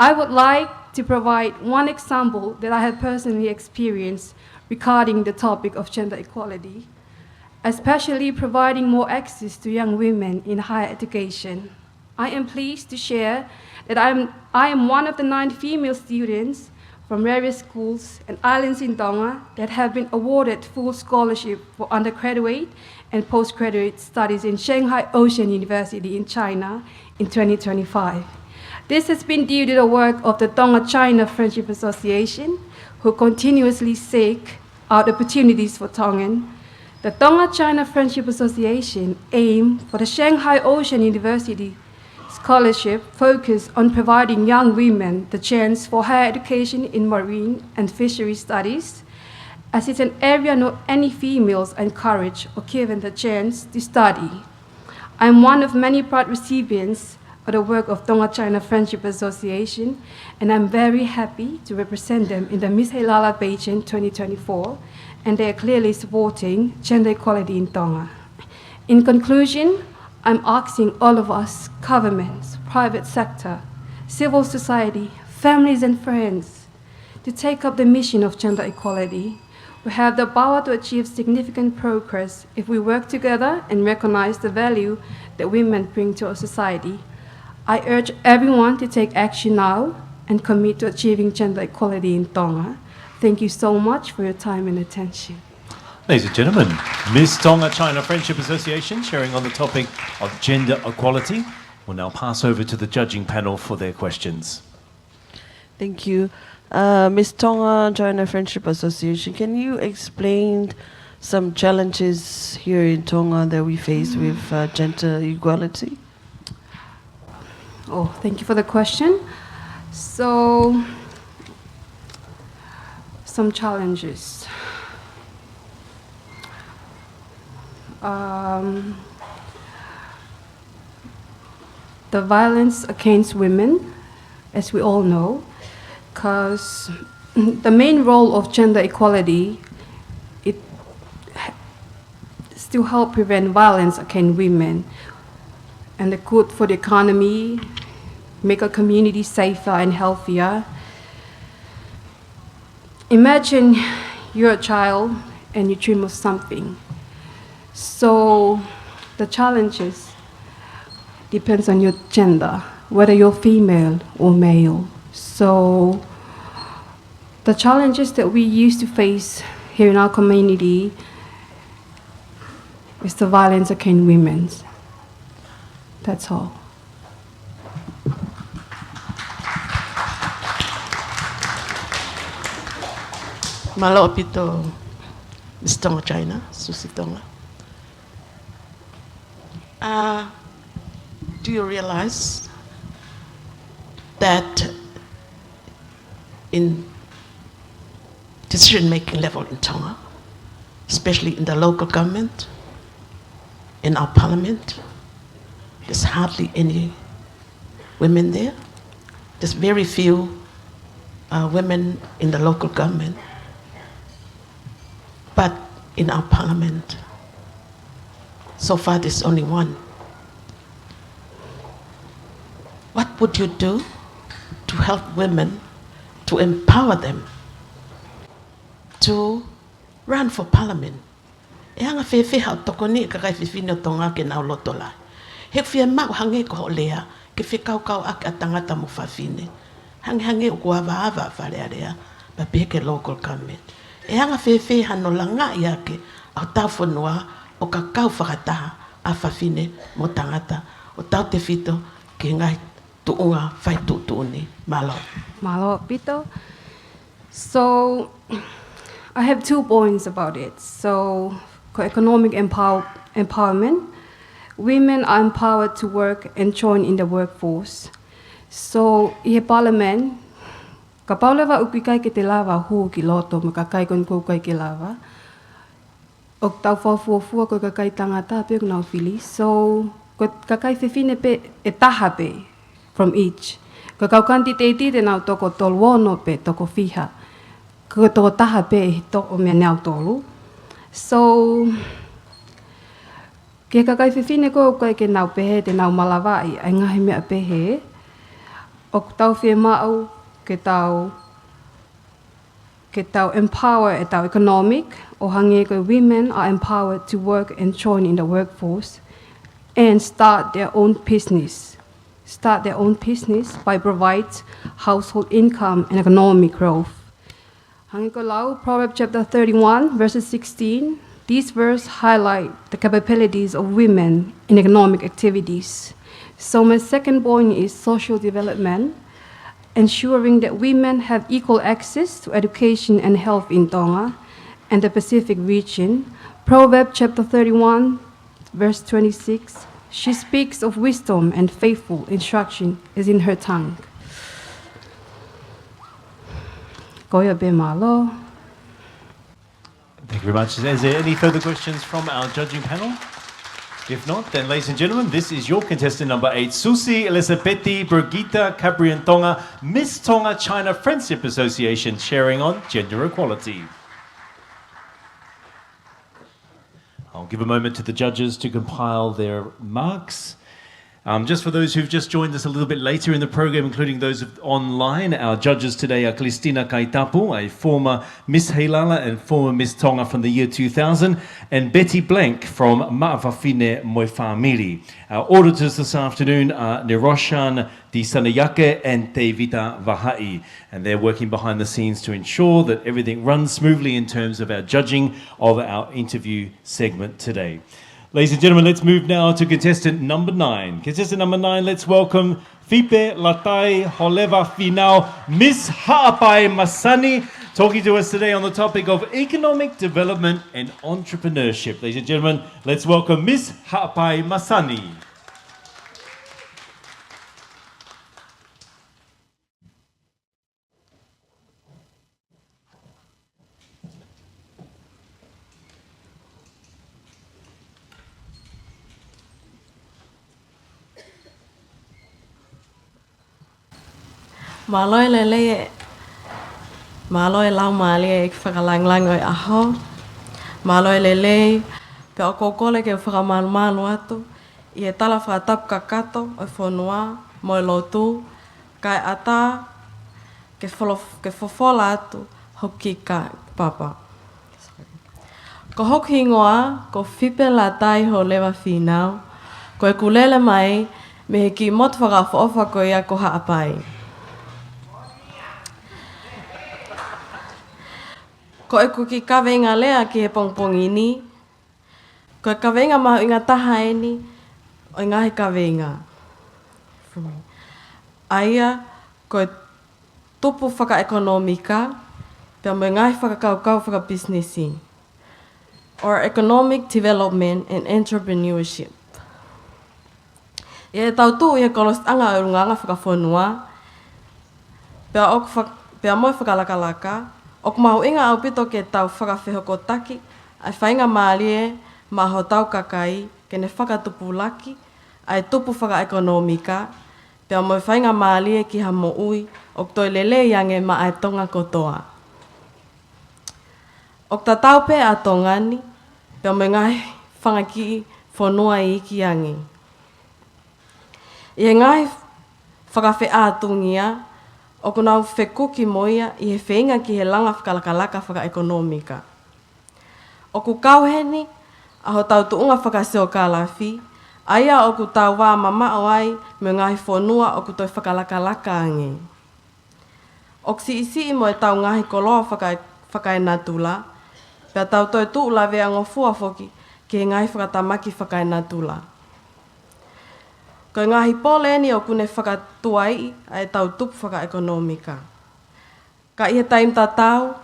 I would like to provide one example that I have personally experienced regarding the topic of gender equality, especially providing more access to young women in higher education. I am pleased to share that I am one of the 9 female students from various schools and islands in Tonga that have been awarded full scholarship for undergraduate and postgraduate studies in Shanghai Ocean University in China in 2025. This has been due to the work of the Tonga China Friendship Association, who continuously seek out opportunities for Tongan The Tonga-China Friendship Association aim for the Shanghai Ocean University scholarship focus on providing young women the chance for higher education in marine and fishery studies, as it's an area not any females are encouraged or given the chance to study. I'm one of many proud recipients of the work of Tonga-China Friendship Association, and I'm very happy to represent them in the Miss Heilala Pageant 2024, and they are clearly supporting gender equality in Tonga. In conclusion, I'm asking all of us, governments, private sector, civil society, families and friends, to take up the mission of gender equality. We have the power to achieve significant progress if we work together and recognize the value that women bring to our society. I urge everyone to take action now and commit to achieving gender equality in Tonga. Thank you so much for your time and attention. Ladies and gentlemen, Miss Tonga-China Friendship Association sharing on the topic of gender equality. We'll now pass over to the judging panel for their questions. Thank you. Miss Tonga-China Friendship Association, can you explain some challenges here in Tonga that we face with gender equality? Oh, thank you for the question. So, some challenges. The violence against women, as we all know, because the main role of gender equality, it still help prevent violence against women, and the good for the economy, make a community safer and healthier. Imagine you're a child and you dream of something. So the challenges depends on your gender, whether you're female or male. So the challenges that we used to face here in our community is the violence against women. That's all. Malo pito Miss Tonga-China, Susi Tonga. Do you realize that in decision-making level in Tonga, especially in the local government, in our parliament, there's hardly any women there. There's very few women in the local government. But in our parliament, so far there's only one. What would you do to help women, to empower them to run for parliament? E hanga whewhi hao toko ni ka kai whiwhine tonga ke nau loto lai. He whia mau hange ko lea ke whikau ake a tangata mo whawhine. Hange o kua waawa wharea rea, ba peke local government. E hanga whewhi hano langa i ake au tau whanua o ka kau whakataha a whawhine mo tangata. O tau te whito ke ngai tuunga whai tuuni. Malo. Malo, Pito. So, I have 2 points about it. So, economic empowerment. Women are empowered to work and join in the workforce. So, i parliament, ka paulewa ukikai ke te lava huu ki loto, ma ka kai kon koukai ke lava. O tau whaufuafua ko ka kai tangata pe nau whili. So, ko ka kai whiwhine pe e taha pe from each. Ka kaukanti teiti te nau toko tolwono pe toko whiha. Ka toko taha pe e toko mea nau tolu. So, ke ka kai whiwhine ko kai ke nau pehe te nau malawai, ai ngahi mea pehe. O tau whie mau ke tau empower e tau economic, o hange ko women are empowered to work and join in the workforce and start their own business. Start their own business by provide household income and economic growth. Hange ko lau, Proverbs chapter 31, verses 16. These verses highlight the capabilities of women in economic activities. So my second point is social development, ensuring that women have equal access to education and health in Tonga and the Pacific region, Proverbs chapter 31, verse 26, she speaks of wisdom and faithful instruction is in her tongue. Goya be malo. Thank you very much. Is there any further questions from our judging panel? If not, then ladies and gentlemen, this is your contestant number 8, Susi Elisabeti Birgitta Cabrian Tonga, Miss Tonga China Friendship Association, sharing on gender equality. I'll give a moment to the judges to compile their marks. Just for those who've just joined us a little bit later in the program, including those online, our judges today are Christina Kaitapu, a former Miss Heilala and former Miss Tonga from the year 2000, and Betty Blank from Ma'awhawhine Moefamiri. Our auditors this afternoon are Niroshan Di Sanayake and Te Vita Vahai, and they're working behind the scenes to ensure that everything runs smoothly in terms of our judging of our interview segment today. Ladies and gentlemen, let's move now to contestant number 9. Contestant number 9, let's welcome Fipe Latai Holeva Finau, Miss Ha'apai Masani, talking to us today on the topic of economic development and entrepreneurship. Ladies and gentlemen, let's welcome Miss Ha'apai Masani. Maloi lele, maloi lau mali e whakalanglang oi aho. Maloi lele, pe o kokole ke whakamalu atu, i e tala whakatap kakato o whanua, Moheloto, kai ata ke whafola atu, hoki ka papa. Ko hoki ingoa, ko whipe latai Holeva Finau, ko e kulele mai, me he ki motu whakawhaofa ko ia ko haapai. Ko e kuki kawenga lea ki he pongpongi ni. Ko e kawenga mahu inga taha e ni, o inga he kawenga. Aia, ko e tupu whaka-ekonomika, pia mo inga he whakakaukau whaka-businessi. Or economic development and entrepreneurship. E tautu i he kolostanga o runganga whakawhonua, pia mo whakalakalaka, o mahu inga au pito ke tau whakawhehokotaki, ai whainga maalie, maho tau kakai, ke ne whakatupulaki, ai tupu whaka-ekonomika, pia mo whainga maalie ki ha mo ui, o toi lele iange ma ai tonga kotoa. O ta tau pe a tongani, pia mo ngai whangaki whonua i iki ange. I ngai whakawhe ātungia, o kuna whekuki moia i he whenga ki he langa whakalakalaka whaka-ekonomika. O ku kauheni, aho tau tuunga whakaseo-kalafi, aia o ku tau wā mama o ai me ngahi whonua o ku toi whakalakalaka ange. O ku si mo e tau ngahi koloa whakainatula, pia tau toi tuula vea ngofua foki ki he ngahi whakatamaki whakainatula. Ko ngahi pole ni o kune whakatuai ai tau tupu whaka-ekonomika. Ka i he taim tatau,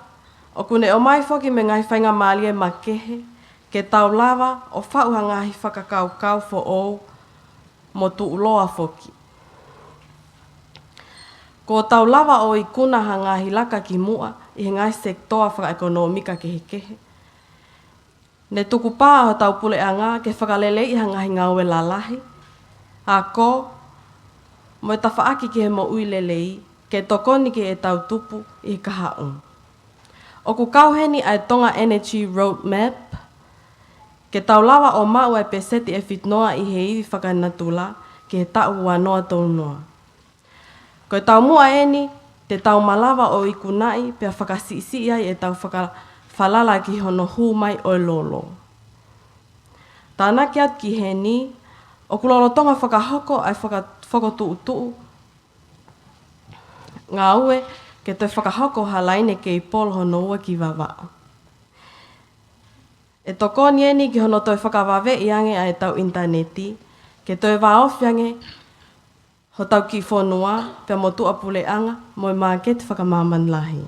o kune o mai foki me ngahi whainga maalie makehe, ke tau lava o whauha ngahi whakakaukau fo ou mo tuuloa foki. Ko tau lava o i kunaha ngahi laka ki mua i he ngahi sektoa whaka-ekonomika kehe. Ne tuku pā o tau pule anga ke whakalele i ha ngahi ngaue lalahi, ako, mo e tawhaaki ki he mo uilelei, ke tokoni ki e tau tupu i kahaun. O ku kauheni ai Tonga Energy Roadmap, ke tau lawa o mau ai peseti e fitnoa i he iwi whakanatula ki he tau wanoa taunoa. Ko e tau mua eni, te tau malawa o ikunai pia whakasisi ai e tau whakalala ki hono hūmai o lolo. Tāna ki at ki he ni, o kulolotonga whakahoko ai whakotuutuu. Ngā ue, ke toi whakahoko halaine ke i polo hono ua ki wawao. E tokoni eni ki hono toi whakawawe i ange ai tau interneti, ke toi waofiange ho tau ki whonua, pia mo tuapule anga, mo i market whakamaman lahi.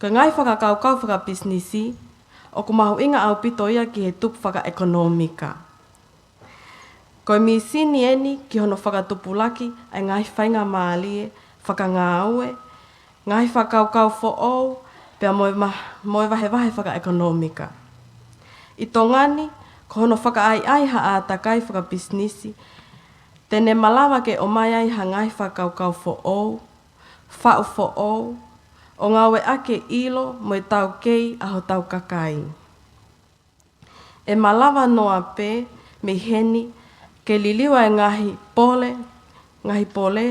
Ko ngai whakakaukau whakabisnisi, O ku mahu inga au pito ia ki he tupu whaka-ekonomika. Ko mi sini eni ki hono whakatupulaki ai ngahi whainga maalie, whakangāue, ngahi whakaukau fo'ou, pia moe wahe whaka-ekonomika. I tongani, ko hono whaka-ai ha atakai whaka-bisnisi, tene malawa ke o mai ai ha ngahi whakaukau fo'ou, whau fo'ou, o ngawe ake ilo mo tau kei aho tau kakai. E malawa noa pe me heni ke liliwa e ngahi pole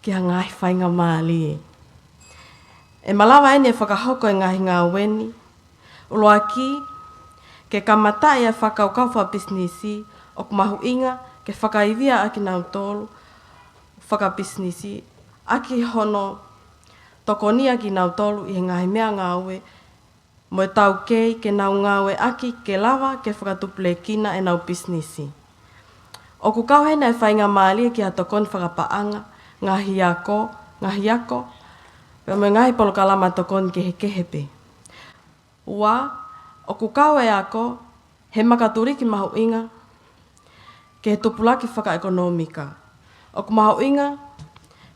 ki ha ngahi whainga maalie. E malawa ene e whakahoko e ngahi ngā weni, uloa ki ke kamata e whakaukau wha bisnisi o kumahu inga ke whakaivia aki nau tolu whakabisnisi aki hono tokonia ki nau tolu i ngahi mea ngāwe mo e tau kei ke nau ngāwe aki ke lawa ke whakatuple kina e nau bisnisi. O ku kauhena e whainga maalia ki ha tokon whakapaanga, ngahi ako, pia mo ngahi polokalama tokon ke he kehepe. Ua, o ku kau e ako, he makaturiki mahu inga, ke he tupulaki whaka-ekonomika. O ku mahu inga,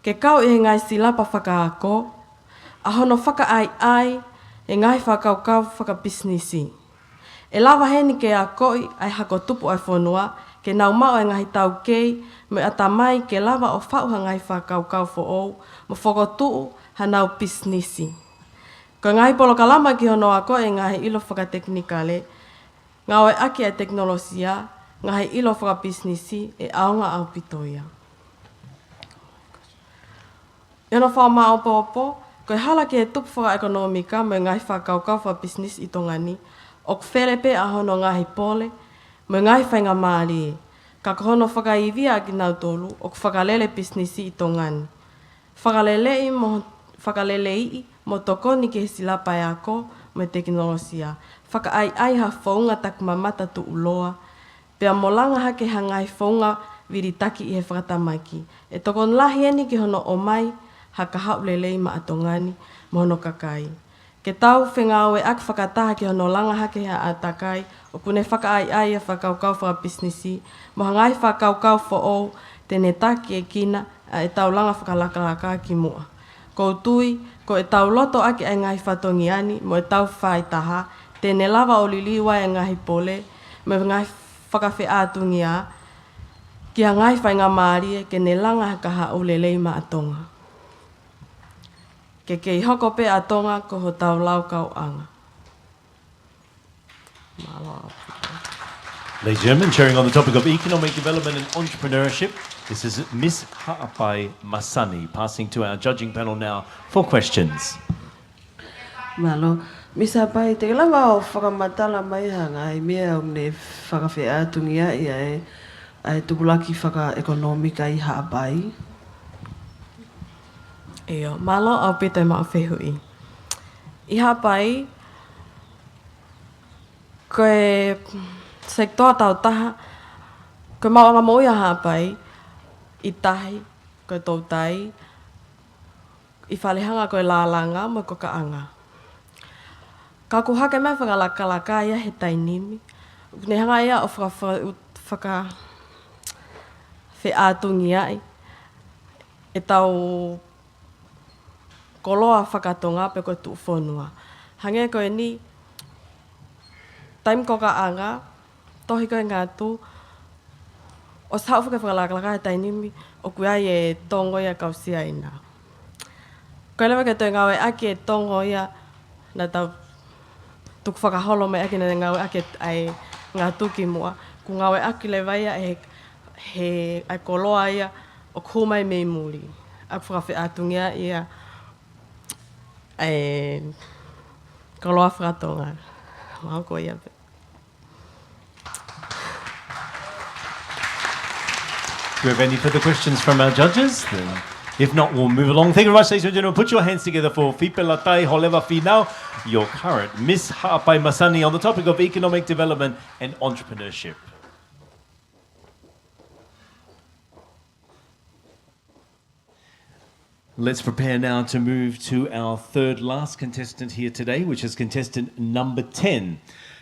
ke kau e ngai silapa whakaako, a hono whaka-ai, e ngai whakaukau whaka-bisnisi. E lawa heni ke a koi ai hako tupu ai whonua, ke nau mao e ngahi tau kei, me atamai ke lawa o whau ha ngai whakaukau fo'ou, mo whakotuu ha nau bisnisi. Ko ngahi polokalama ki hono a koe e ngahi ilo whakateknikale, ngawe aki ai teknolosia, ngahi ilo whakabisnisi e aonga au pitoia. Eno whaama opo, ko e hala ki he tupu whaka-ekonomika me ngahi whakaukau wha-bisnis i tongani, o kwherepe a hono ngahi pole, me ngahi whainga maalie, ka hono whakaiwia ki nau tolu o whakalele bisnisi i tongani. Whakalelei mo tokoni ki he silapa e ako me teknolosia, whaka-ai ha whaunga takumamata tu uloa, pia molanga hake ha ngai whaunga viritaki i he whakatamaki. E tokon lahi eni ki hono o mai, ha ka haulelei ma atongani mo hono kakai. Ke tau whengawe ak whakataha ki hono langa hake ha atakai, o kune whaka-ai a whakaukau whaka-bisnisi, mo hangai whakaukau fo'ou, tene taki e kina, a e tau langa whakalakalaka ki mua. Ko tui, ko e tau loto aki ai ngahi whatongiani, mo e tau whaitaha, tene lava o liliwa e ngahi pole, me ngahi whakawheatungia, ki a ngahi whainga maarie, ke ne langa ka haulelei ma atonga. Ke kei hoko pe atonga ko ho tau Laukau'anga. Ladies and gentlemen, sharing on the topic of economic development and entrepreneurship, this is Miss Ha'apai Masani, passing to our judging panel now for questions. Malo, Miss Ha'apai, te lawa o whakamatala mai hanga i mea o ne whakawheatungia i ai tukulaki whaka-ekonomika i Ha'apai. Eo, malo au pito e mao whehui. I Ha'apai, koe sektoa tau taha, koe mawanga mo ia Ha'apai, i tahi, koe tau tai, i whalehanga koe lālanga mo ko kaanga. Ka ku hake mai whakalakalaka ia he tainimi, ne hanga ia o whaka wheatungi ai, e tau koloa whakatonga pe koe tu whonua. Hange koe ni, taim ko kaanga, tohi koe ngātu, o sāu whakalakalaka he tainimi, o kui ai e tongo ia kausia ina. Koe lewa ke toi ngawe aki e tongo ia, na tau tuku whakaholo me aki na ngawe aki ai ngātu ki mua. Ku ngawe aki lewa ia he ai koloa ia, o kumai mei muri. Aku whakawheatungia ia, koloa whakatonga. Mau koe ia pe. Do we have any further questions from our judges? Then, if not, we'll move along. Thank you very much, ladies and gentlemen. Put your hands together for Fipelatai Holeva Finau, your current Miss Ha'apai Masani, on the topic of economic development and entrepreneurship. Let's prepare now to move to our third last contestant here today, which is contestant number 10.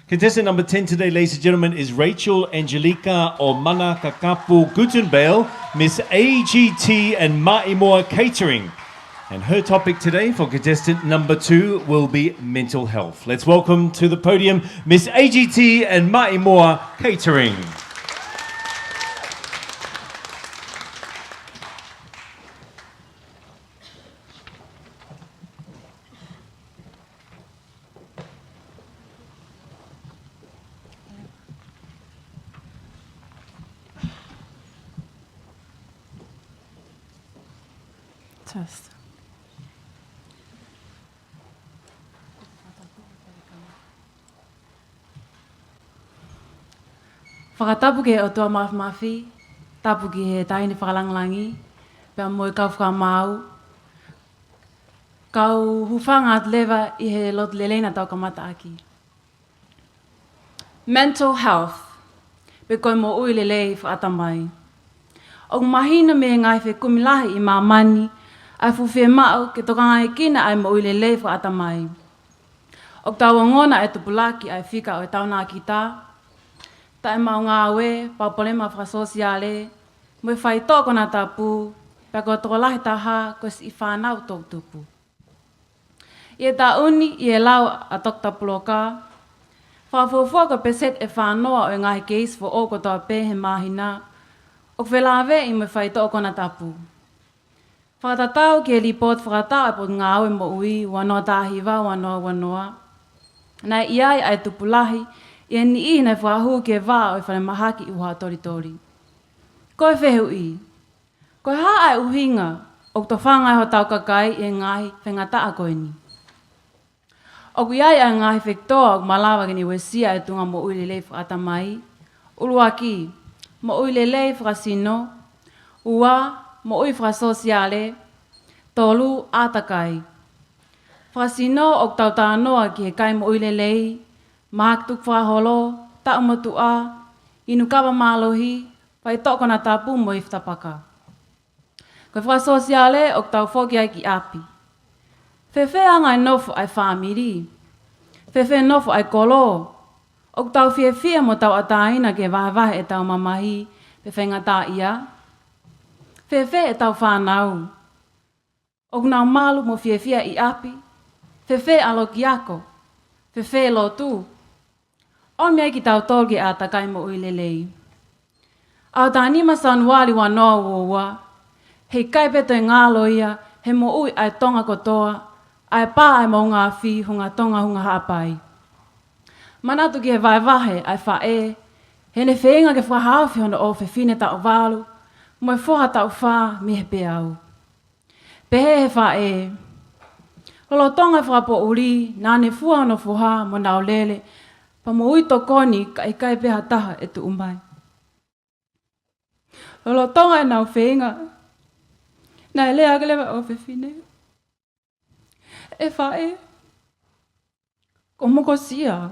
Contestant number 10 today, ladies and gentlemen, is Rachel Angelica o Mana Kakapu Gutenbale, Miss AGT and Maa'imoa Catering. And her topic today for contestant number 2 will be mental health. Let's welcome to the podium Miss AGT and Maa'imoa Catering. Test. Whakatapu ke o tua mafi, tapu ki he taini whakalanglangi, pia moe kau whakamau, kau hufanga at lewa I he lot leleina tau kamata aki. Mental health. Pe koe mo ui lelei whaatamai. O mahina me ngai whe kumilahi I mamani, ai fuwhi mao ke tokanga e kina ai mo ui lelei whaatamai. O tau ngona e tupulaki ai whika o e tauna ki tā, ta e mau ngā we, paupolema whakasosiale, mo e whai tōko nā tapu, pia ko toko lahi taha ko si I whanau tōk tupu. I e tā uni I e lau a tok tapuloka, whawhawhua ko peset e whanoa o e ngahi keis fo o ko tō pe he mahina, o whelawe I mo whai tōko nā tapu. Whakatatau ki e lipot whakatau e pot ngā we mo ui, wanoa tāhiwa, wanoa. Nai iai ai tupulahi, I ni I nei whahu ke wā o I whane mahaki uha tori. Koe whehu I. Koe haa ai uhinga, o to whangai ho tau kakai I ngahi whengata a koe ni. O iai ai ngahi whektoa o malawa gini wesia e tunga mo ui lelei whakatamai, uluaki, mo ui lelei whakasino, ua, mo ui whakasosiale, tolu atakai. Whakasino o tau Talanoa ki he kai mo ui lelei, Mahak tuk whaholo, ta umatua, inu kawa malohi, whai toko na tapu mo I whtapaka. Koe whakasosiale o tau whoki ai ki api. Whewhe anga nofo ai whamiri. Whewhe nofo ai kolo. O tau whiewhia mo tau ataina ke wahewahe e tau mamahi, pe whenga tā ia. Whewhe e tau whanau. O nau malu mo whiewhia I api. Whewhe alo ki ako. Whewhe lotu. O mea ki tau tolge a takai mo ui lelei. Au tā nima sanuali wanoa uowa. Hei kaipeto I ngālo ia, he mo ui ai tonga kotoa, ai pā ai mo ngā whi hunga tonga hunga hapai. Manatu ki he vaivahe ai whae, he ne whenga ke whahawhi hono o whiwhine tau walu, mo e whoha tau whā mi he pe au. Pehe he whae, Lolo tonga whakapo uri, nāne fua no fuha mo nau lele, pa mo ui tokoni ka I kai peha taha e tu umai. Lolo tonga e nau whenga, nai lea ke lewa o whiwhine. E whae, ko moko sia.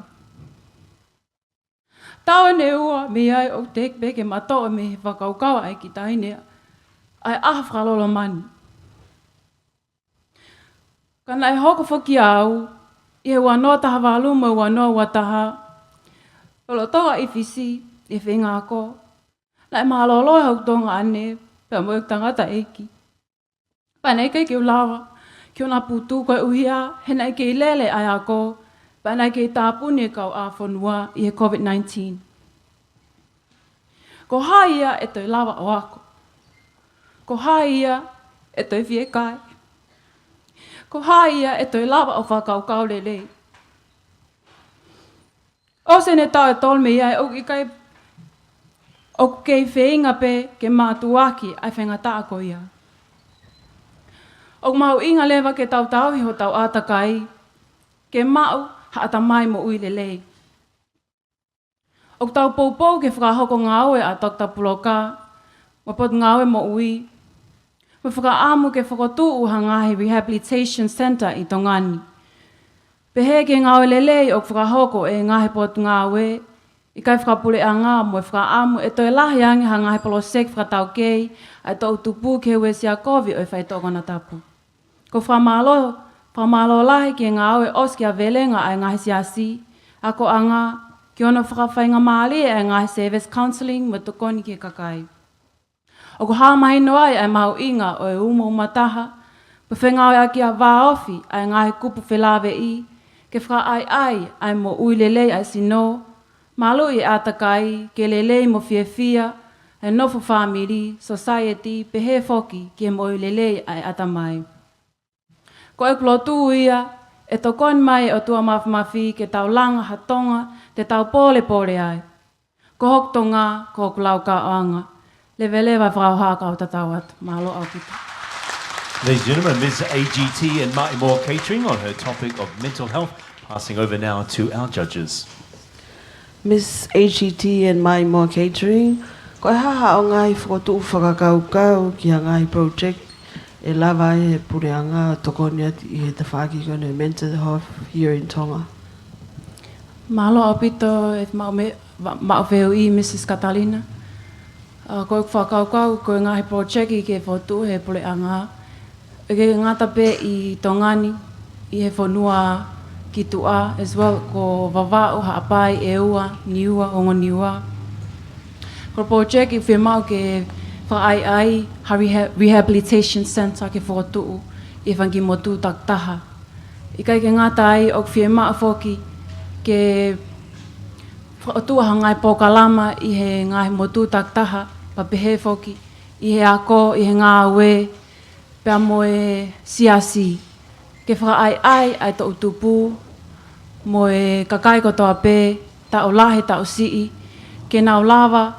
Tau ne ua me ai o tek beke matoa me he whakaukawa ai ki tainea, ai aha whakalolo mani. Kana e hoko whoki au, I he wanoa taha walu mo wanoa wataha. Lolo toa I whisi, I whenga ako. Nai mahalolo e hau tonga ane, pia mo ek tangata eki. Panei kei ke ulawa, ki ona putu koe uhia, he nai kei lele ai ako, panei kei tāpune kau a whanua I he COVID-19. Ko haia e toi lawa o ako. Ko haia e toi whiekai. Ko haia e toi lawa o whakaukau lelei. O se ne tau e tolme iai o kai o kei whenga pe ke mātuaki ai whengata ako ia. O mau inga lewa ke tau tauhi ho tau atakai, ke mau haata mai mo ui lelei. O tau poupou ke whakahoko ngāwe a tokta puloka, wapot ngāwe mo ui, me whakaamu ke whakotu uha ngahi Rehabilitation Center I Tongani. Pehe ke ngāwe lelei o whakahoko e ngahi pot ngāwe, I kai whakapule a ngā mo e whakaamu e toi lahi angi ha ngahi polosek whakatau kei, ai tau tupu ke we sia kovi o e whai toko na tapu. Ko whamalo lahi ki ngā aue oskia velenga ai ngahi siasi, ako anga ki ono whakawhainga maali e ngahi service counselling me tokoni ki kakai. O ko hāmahi noai ai mahu inga o e umo umataha, pa whenga oi aki a wāofi ai ngahi kupu whelawe i, ke whaka ai mo uilelei ai sino, malu i atakai, ke lelei mo fia, e nofo family, society, pehe foki ki mo uilelei ai atamai. Ko e klotu ia, e tokon mai o tua mawhamafi ke tau langa hatonga, te tau pole ai. Ko hok tonga, ko hok Laukau'anga. Lewa whakauhaka o tatawat, mahalo au kita. Ladies and gentlemen, Ms. AGT and Maa'imoa Catering on her topic of mental health. Passing over now to our judges. Miss AGT and Maa'imoa Catering, ko e haha o ngai whakotu whakakaukau ki a ngai project e lava e pureanga tokoni ati i he tawhaki kone mental health here in Tonga. Mahalo au pito e ma'awheo i Mrs. Catalina. Ko e whakaukau ko e ngahi project i ke whotu he pureanga. E ke ngata pe i Tongani i he whanua ki tua as well ko wawao haapai eua niua ongo niua. Ko project i whemau ke whaai rehabilitation center ke whotu i whangi motu taktaha. I kai ke ngata ai o whemau whoki ke whaatua hangai pokalama i he ngai motu taktaha pa pehe whoki i he ako i he ngā ue pia moe siasi. Ke whaai ai to utupu mo e kakai kotoa pē, ta o lahe ta o sii, ke nau lava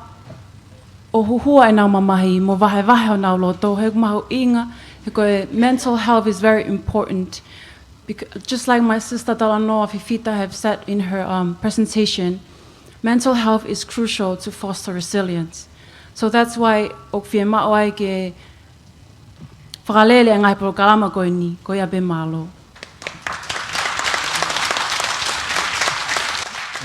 o huhua e nau mamahi, mo vahe o nau loto, he mahu inga, he koe mental health is very important. Because, just like my sister Talanoa Fifita have said in her presentation, mental health is crucial to foster resilience. So that's why o whie maoai ke whakalele a ngai prokalama koe ni, koe a be malo.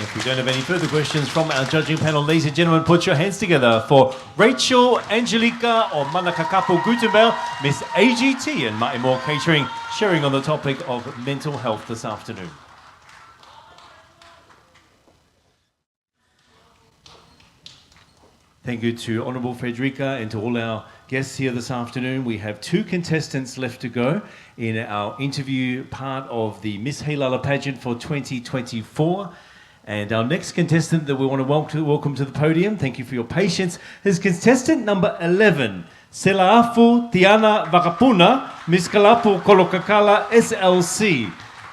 If we don't have any further questions from our judging panel, ladies and gentlemen, put your hands together for Rachel, Angelica, or Manakakapo Gutenberg, Miss AGT and Maa'imoa Catering, sharing on the topic of mental health this afternoon. Thank you to Honourable Frederica and to all our guests here this afternoon. We have 2 contestants left to go in our interview part of the Miss Heilala pageant for 2024. And our next contestant that we want to welcome to the podium, thank you for your patience, is contestant number 11, Selaafu Tiana Vakapuna, Miss Kalapu Kolokakala SLC.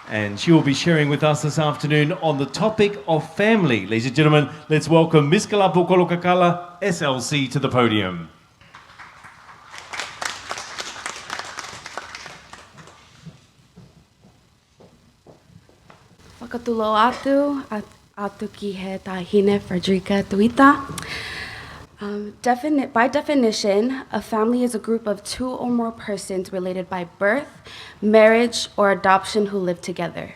And she will be sharing with us this afternoon on the topic of family. Ladies and gentlemen, let's welcome Miss Kalapu Kolokakala SLC to the podium. Whakatulo atu ki he tahine Frederica Tuita. By definition, a family is a group of 2 or more persons related by birth, marriage, or adoption who live together.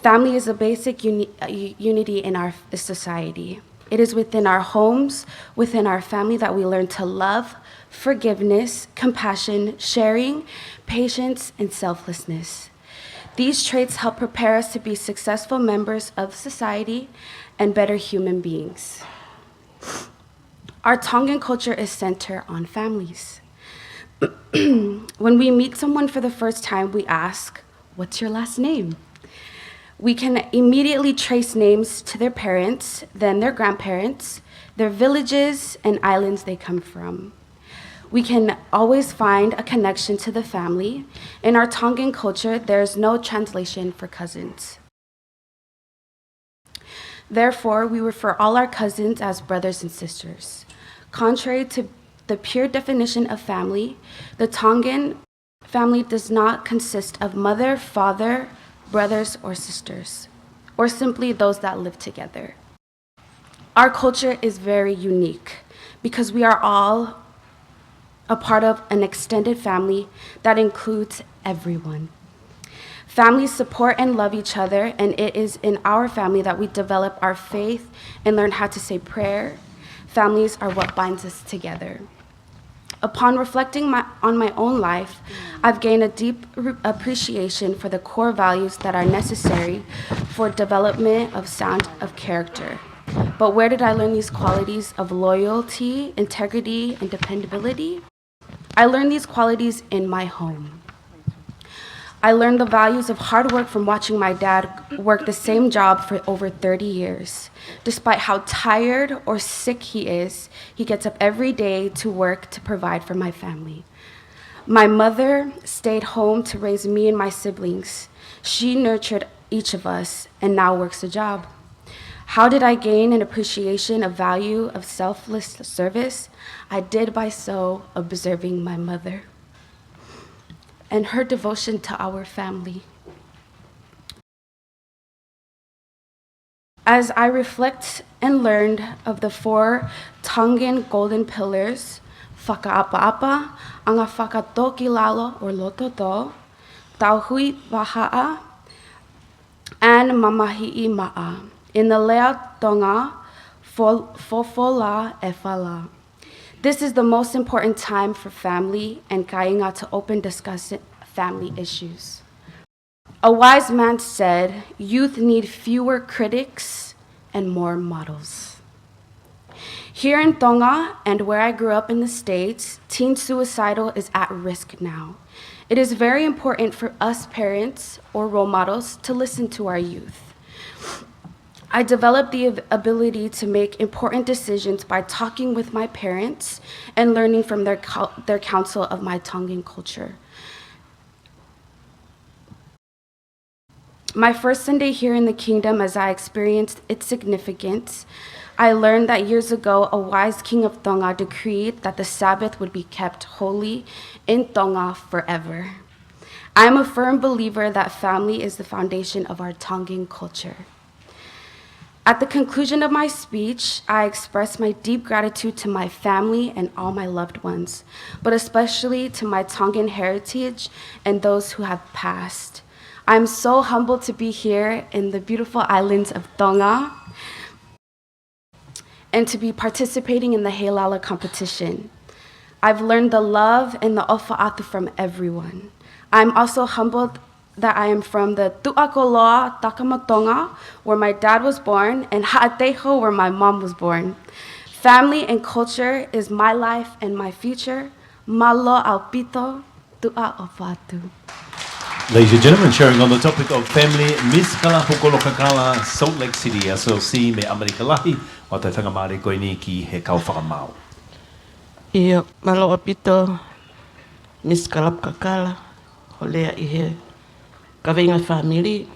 Family is a basic unity in our society. It is within our homes, within our family that we learn to love, forgiveness, compassion, sharing, patience, and selflessness. These traits help prepare us to be successful members of society and better human beings. Our Tongan culture is centered on families. When we meet someone for the first time, we ask, "What's your last name?" We can immediately trace names to their parents, then their grandparents, their villages, and islands they come from. We can always find a connection to the family. In our Tongan culture, there's no translation for cousins. Therefore, we refer all our cousins as brothers and sisters. Contrary to the pure definition of family, the Tongan family does not consist of mother, father, brothers, or sisters, or simply those that live together. Our culture is very unique because we are all a part of an extended family that includes everyone. Families support and love each other, and it is in our family that we develop our faith and learn how to say prayer. Families are what binds us together. Upon reflecting on my own life, I've gained a deep appreciation for the core values that are necessary for development of sound of character. But where did I learn these qualities of loyalty, integrity, and dependability? I learned these qualities in my home. I learned the values of hard work from watching my dad work the same job for over 30 years. Despite how tired or sick he is, he gets up every day to work to provide for my family. My mother stayed home to raise me and my siblings. She nurtured each of us and now works a job. How did I gain an appreciation of value of selfless service? I did by so observing my mother and her devotion to our family. As I reflect and learned of the 4 Tongan golden pillars, whakaapa'apa, anga whakatokilalo or lototo, tauhui waha'a, and mamahi'i ma'a. In the lea Tonga, fofola e fala. This is the most important time for family and kainga to open discuss family issues. A wise man said, youth need fewer critics and more models. Here in Tonga and where I grew up in the States, teen suicidal is at risk now. It is very important for us parents or role models to listen to our youth. I developed the ability to make important decisions by talking with my parents and learning from their counsel of my Tongan culture. My first Sunday here in the kingdom, as I experienced its significance, I learned that years ago, a wise king of Tonga decreed that the Sabbath would be kept holy in Tonga forever. I am a firm believer that family is the foundation of our Tongan culture. At the conclusion of my speech, I express my deep gratitude to my family and all my loved ones, but especially to my Tongan heritage and those who have passed. I'm so humbled to be here in the beautiful islands of Tonga and to be participating in the Heilala competition. I've learned the love and the ofa'atu from everyone. I'm also humbled that I am from the Tu'akoloa Takamatonga, where my dad was born, and Ha'ateho, where my mom was born. Family and culture is my life and my future. Malo aupito, tu'a ofatu. Ladies and gentlemen, sharing on the topic of family, Miss Kalapukolo Salt Lake City, SLC, me Amerikalahi, o te whangamare koe ni ki he kau whakamau. Ia, malo apito, Miss Kalapukakala, holea I he kawinga family,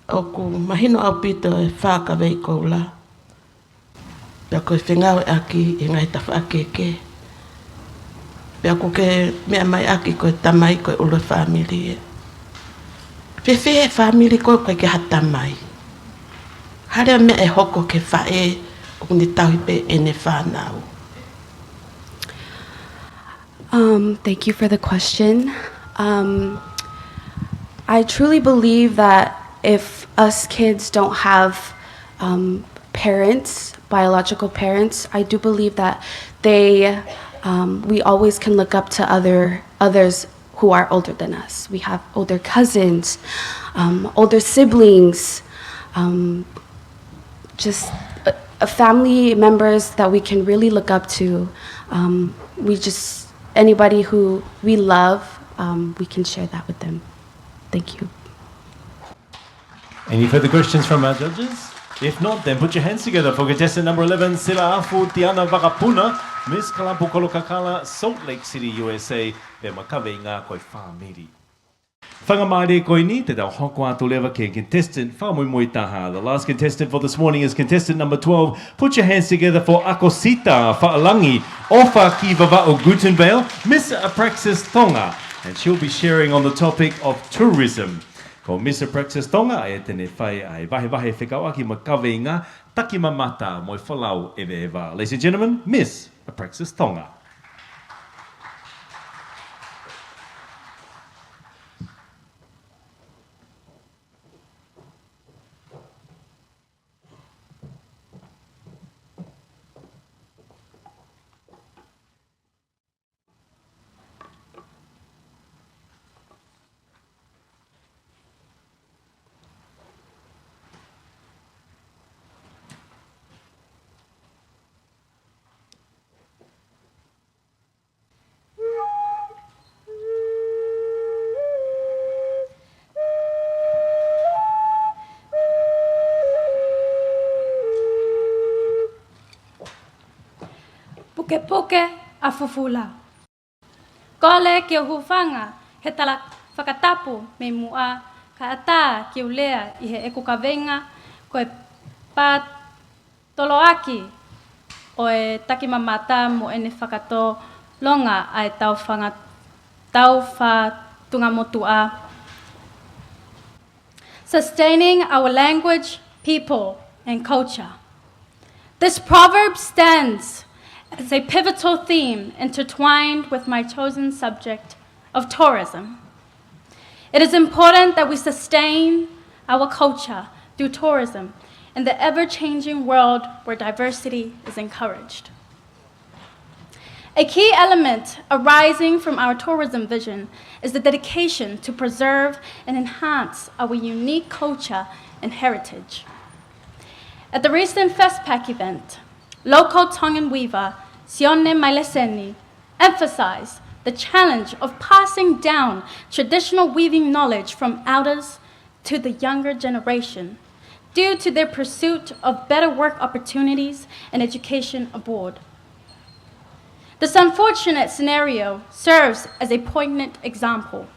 oku mahino apito e whakawei kou la. Pea koe whengau aki I ngai tawhaakeke. Pea ko ke mea mai aki koe tamai koe ulu family e. Whiwhi family koe koe ke hatamai. Harea mea e hoko ke whae o ni tauhipe e ne whanau. Thank you for the question. I truly believe that if us kids don't have parents, biological parents, I do believe that we always can look up to others who are older than us. We have older cousins, older siblings, just family members that we can really look up to. Anybody who we love, we can share that with them. Thank you. Any further questions from our judges? If not, then put your hands together for contestant number 11, Sila Afu Tiana Vakapuna, Miss Kalapukolo Salt Lake City, USA, e makawe ngā koe whāmiri. Whangamare koe ni, te tau hoko atu lewa ke contestant whamoimoi taha. The last contestant for this morning is contestant number 12. Put your hands together for Akosita Whaalangi, Ofa ki Vava'o Gutenvale, Miss Apraxus Tonga, and she'll be sharing on the topic of tourism. Ko Miss Apraxus Tonga e tene whai ai wahe whekauaki makawe ngā taki mamata moi whalau ewa. Ladies and gentlemen, Miss Apraxus Tonga. Puke a fufula. Kole ke hufanga he tala whakatapu me mua ka ata ki ulea I he ekukavenga koe pā toloaki o e takimamata mo ene whakato longa ai tau whatunga motua. Sustaining our language, people, and culture. This proverb stands as a pivotal theme intertwined with my chosen subject of tourism. It is important that we sustain our culture through tourism in the ever-changing world where diversity is encouraged. A key element arising from our tourism vision is the dedication to preserve and enhance our unique culture and heritage. At the recent FestPac event, local Tongan weaver Sione Maileseni emphasized the challenge of passing down traditional weaving knowledge from elders to the younger generation due to their pursuit of better work opportunities and education abroad. This unfortunate scenario serves as a poignant example.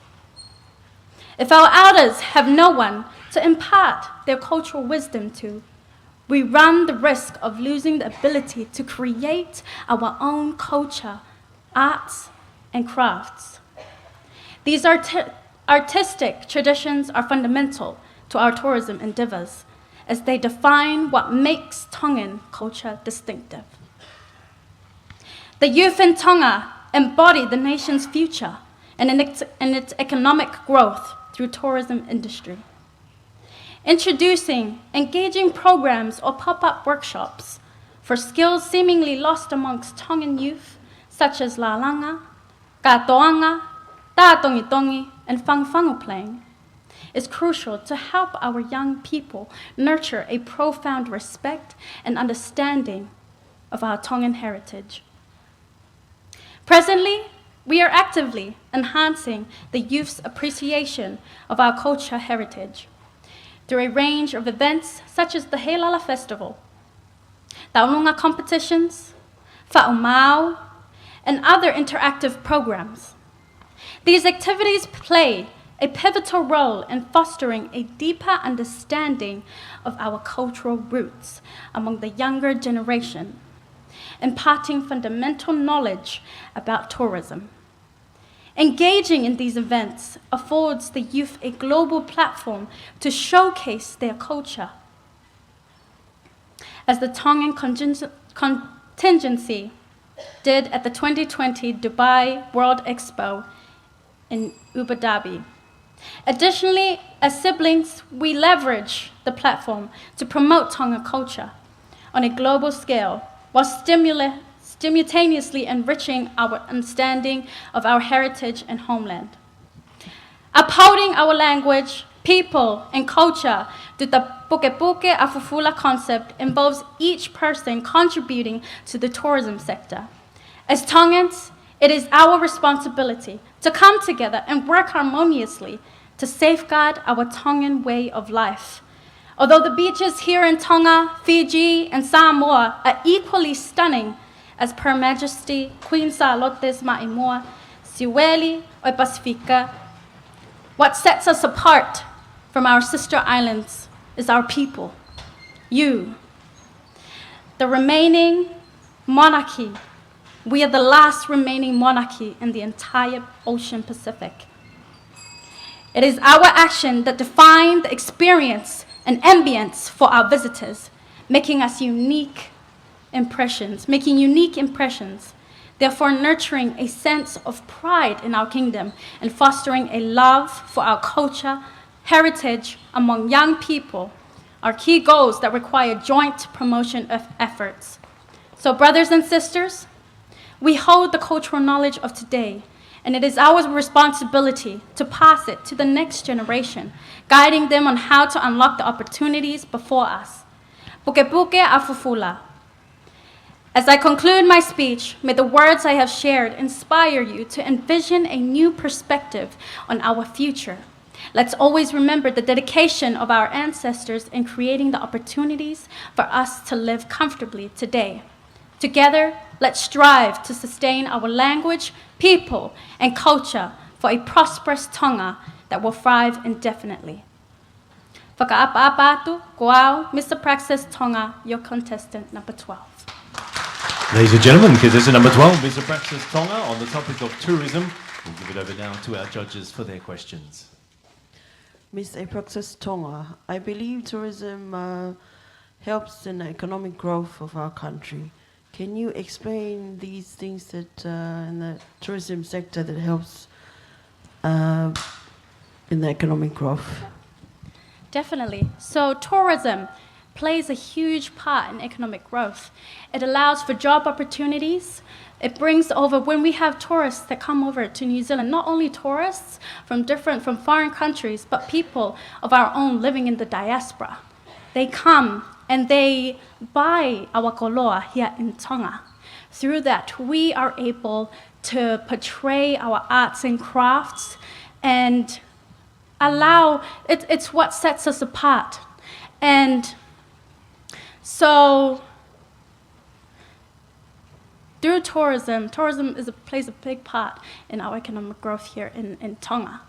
If our elders have no one to impart their cultural wisdom to, we run the risk of losing the ability to create our own culture, arts, and crafts. These artistic traditions are fundamental to our tourism endeavors as they define what makes Tongan culture distinctive. The youth in Tonga embody the nation's future and its economic growth through tourism industry. Introducing engaging programs or pop-up workshops for skills seemingly lost amongst Tongan youth, such as Laulanga, Katoanga, Tātongitongi, and Whangwhangu playing, is crucial to help our young people nurture a profound respect and understanding of our Tongan heritage. Presently, we are actively enhancing the youth's appreciation of our culture heritage through a range of events such as the Heilala Festival, Taonunga competitions, Wha'umau, and other interactive programs. These activities play a pivotal role in fostering a deeper understanding of our cultural roots among the younger generation, imparting fundamental knowledge about tourism. Engaging in these events affords the youth a global platform to showcase their culture. As the Tongan contingency did at the 2020 Dubai World Expo in Abu Dhabi. Additionally, as siblings, we leverage the platform to promote Tongan culture on a global scale while simultaneously enriching our understanding of our heritage and homeland. Upholding our language, people, and culture through the Puke a Fufula concept involves each person contributing to the tourism sector. As Tongans, it is our responsibility to come together and work harmoniously to safeguard our Tongan way of life. Although the beaches here in Tonga, Fiji, and Samoa are equally stunning, as Per Majesty Queen Salote's Maa'imoa, Siweli, or Pacifica, what sets us apart from our sister islands is our people, you. The remaining monarchy, we are the last remaining monarchy in the entire Ocean Pacific. It is our action that define the experience and ambience for our visitors, making unique impressions, therefore nurturing a sense of pride in our kingdom and fostering a love for our culture, heritage among young people are key goals that require joint promotion of efforts. So brothers and sisters, we hold the cultural knowledge of today, and it is our responsibility to pass it to the next generation, guiding them on how to unlock the opportunities before us. Puke a Fufula. As I conclude my speech, may the words I have shared inspire you to envision a new perspective on our future. Let's always remember the dedication of our ancestors in creating the opportunities for us to live comfortably today. Together, let's strive to sustain our language, people, and culture for a prosperous Tonga that will thrive indefinitely. Whakaapa atu, koau, Mr. Apraxus Tonga, your contestant number 12. Ladies and gentlemen, contestant number 12, Mr. Apraxus Tonga, on the topic of tourism. We'll give it over now to our judges for their questions. Ms. Apraxus Tonga, I believe tourism helps in the economic growth of our country. Can you explain these things that in the tourism sector that helps in the economic growth? Definitely. So tourism plays a huge part in economic growth. It allows for job opportunities. It brings over, when we have tourists that come over to New Zealand, not only tourists from foreign countries, but people of our own living in the diaspora. They come and they buy our koloa here in Tonga. Through that, we are able to portray our arts and crafts and allow, it's what sets us apart. And so, through tourism plays a big part in our economic growth here in Tonga.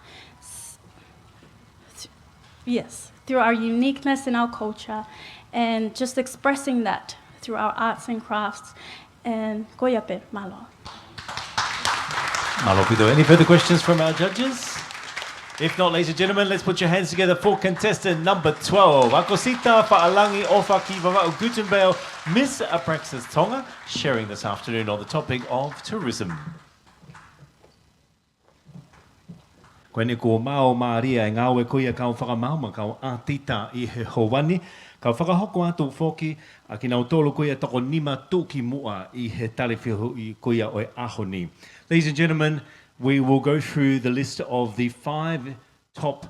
Yes, through our uniqueness in our culture and just expressing that through our arts and crafts. And koyape, malo. Malo Pito. Any further questions from our judges? If not, ladies and gentlemen, let's put your hands together for contestant number 12. Akosita Fa'alangi Ofa Ki Vava'u Gutenbeo, Miss Apraxus Tonga, sharing this afternoon on the topic of tourism. Koene ko mao Maria e ngawe koia kau whakamauma kau ātita I he howani, kau whakahoko atu whoki a ki nau tolo koia toko nima tūki mua I he taliwhiho I koia oi ahoni. Ladies and gentlemen, we will go through the list of the 5 top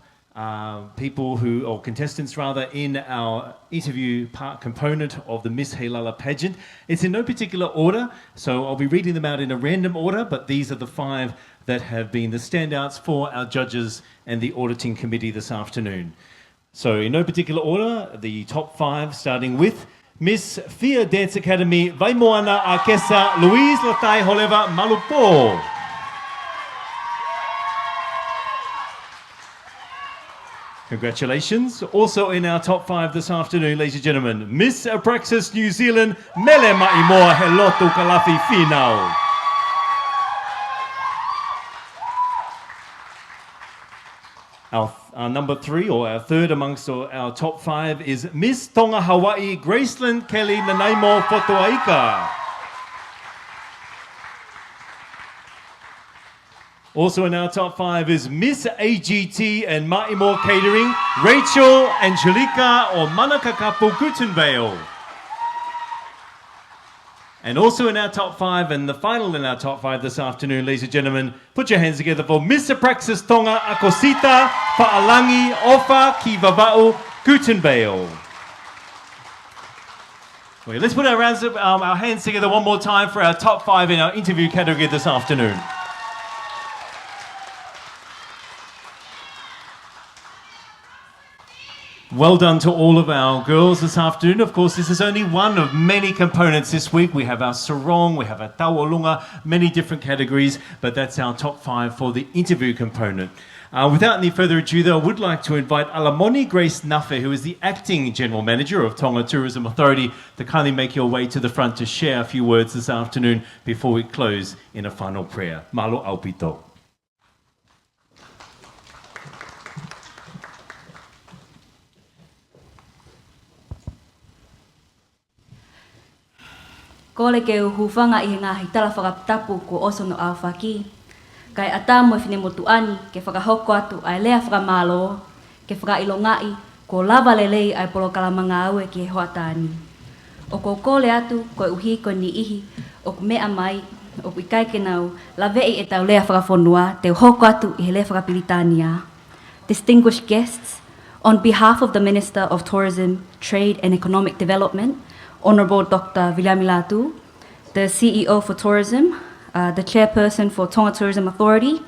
people who, or contestants rather, in our interview part component of the Miss Heilala pageant. It's in no particular order, so I'll be reading them out in a random order, but these are the 5 that have been the standouts for our judges and the auditing committee this afternoon. So in no particular order, the top 5 starting with Miss Fia Dance Academy, Vaimoana, Akesa, Lois, Holeva, Malupo. Congratulations. Also in our top 5 this afternoon, ladies and gentlemen, Miss Apraxus New Zealand, Mele Maa'imoa, Lotukalafi, Finau. Our number 3, or our third amongst our top 5, is Miss Tonga Hawai'i, Gracelyn, Kelly, Nanaimo, Fotu'aika. Also in our top 5 is Miss AGT and Maa'imoa Catering, Rachel, Angelica or Manakakapu Gutenbale. And also in our top 5, and the final in our top 5 this afternoon, ladies and gentlemen, put your hands together for Miss Apraxus Tonga, Akosita, Fa'alangi, Ofa, Ki Vava'u, Gutenbale. Wait, let's put our hands together one more time for our top 5 in our interview category this afternoon. Well done to all of our girls this afternoon. Of course, this is only one of many components this week. We have our sarong, we have our tauolunga, many different categories, but that's our top 5 for the interview component. Without any further ado, though, I would like to invite Alamoni Grace Nafe, who is the Acting General Manager of Tonga Tourism Authority, to kindly make your way to the front to share a few words this afternoon before we close in a final prayer. Malo aupito. Kole ke uhufanga I ngā hitala whakatapu ko oso no au whaki. Kai ata mo whine motuani ke whakahoko atu ai lea whakamalo, ke whakailongai ko lava lelei ai polo kalamanga aue ki he hoatani. O ko kole atu ko uhi ko ni ihi, o ko mea mai, o ko ikai ke nau, lavei e tau lea whakafonua, te hoko atu I he lea whakapilitania. Distinguished guests, on behalf of the Minister of Tourism, Trade and Economic Development, Honourable Dr. Vilamilatu, the CEO for Tourism, the Chairperson for Tonga Tourism Authority,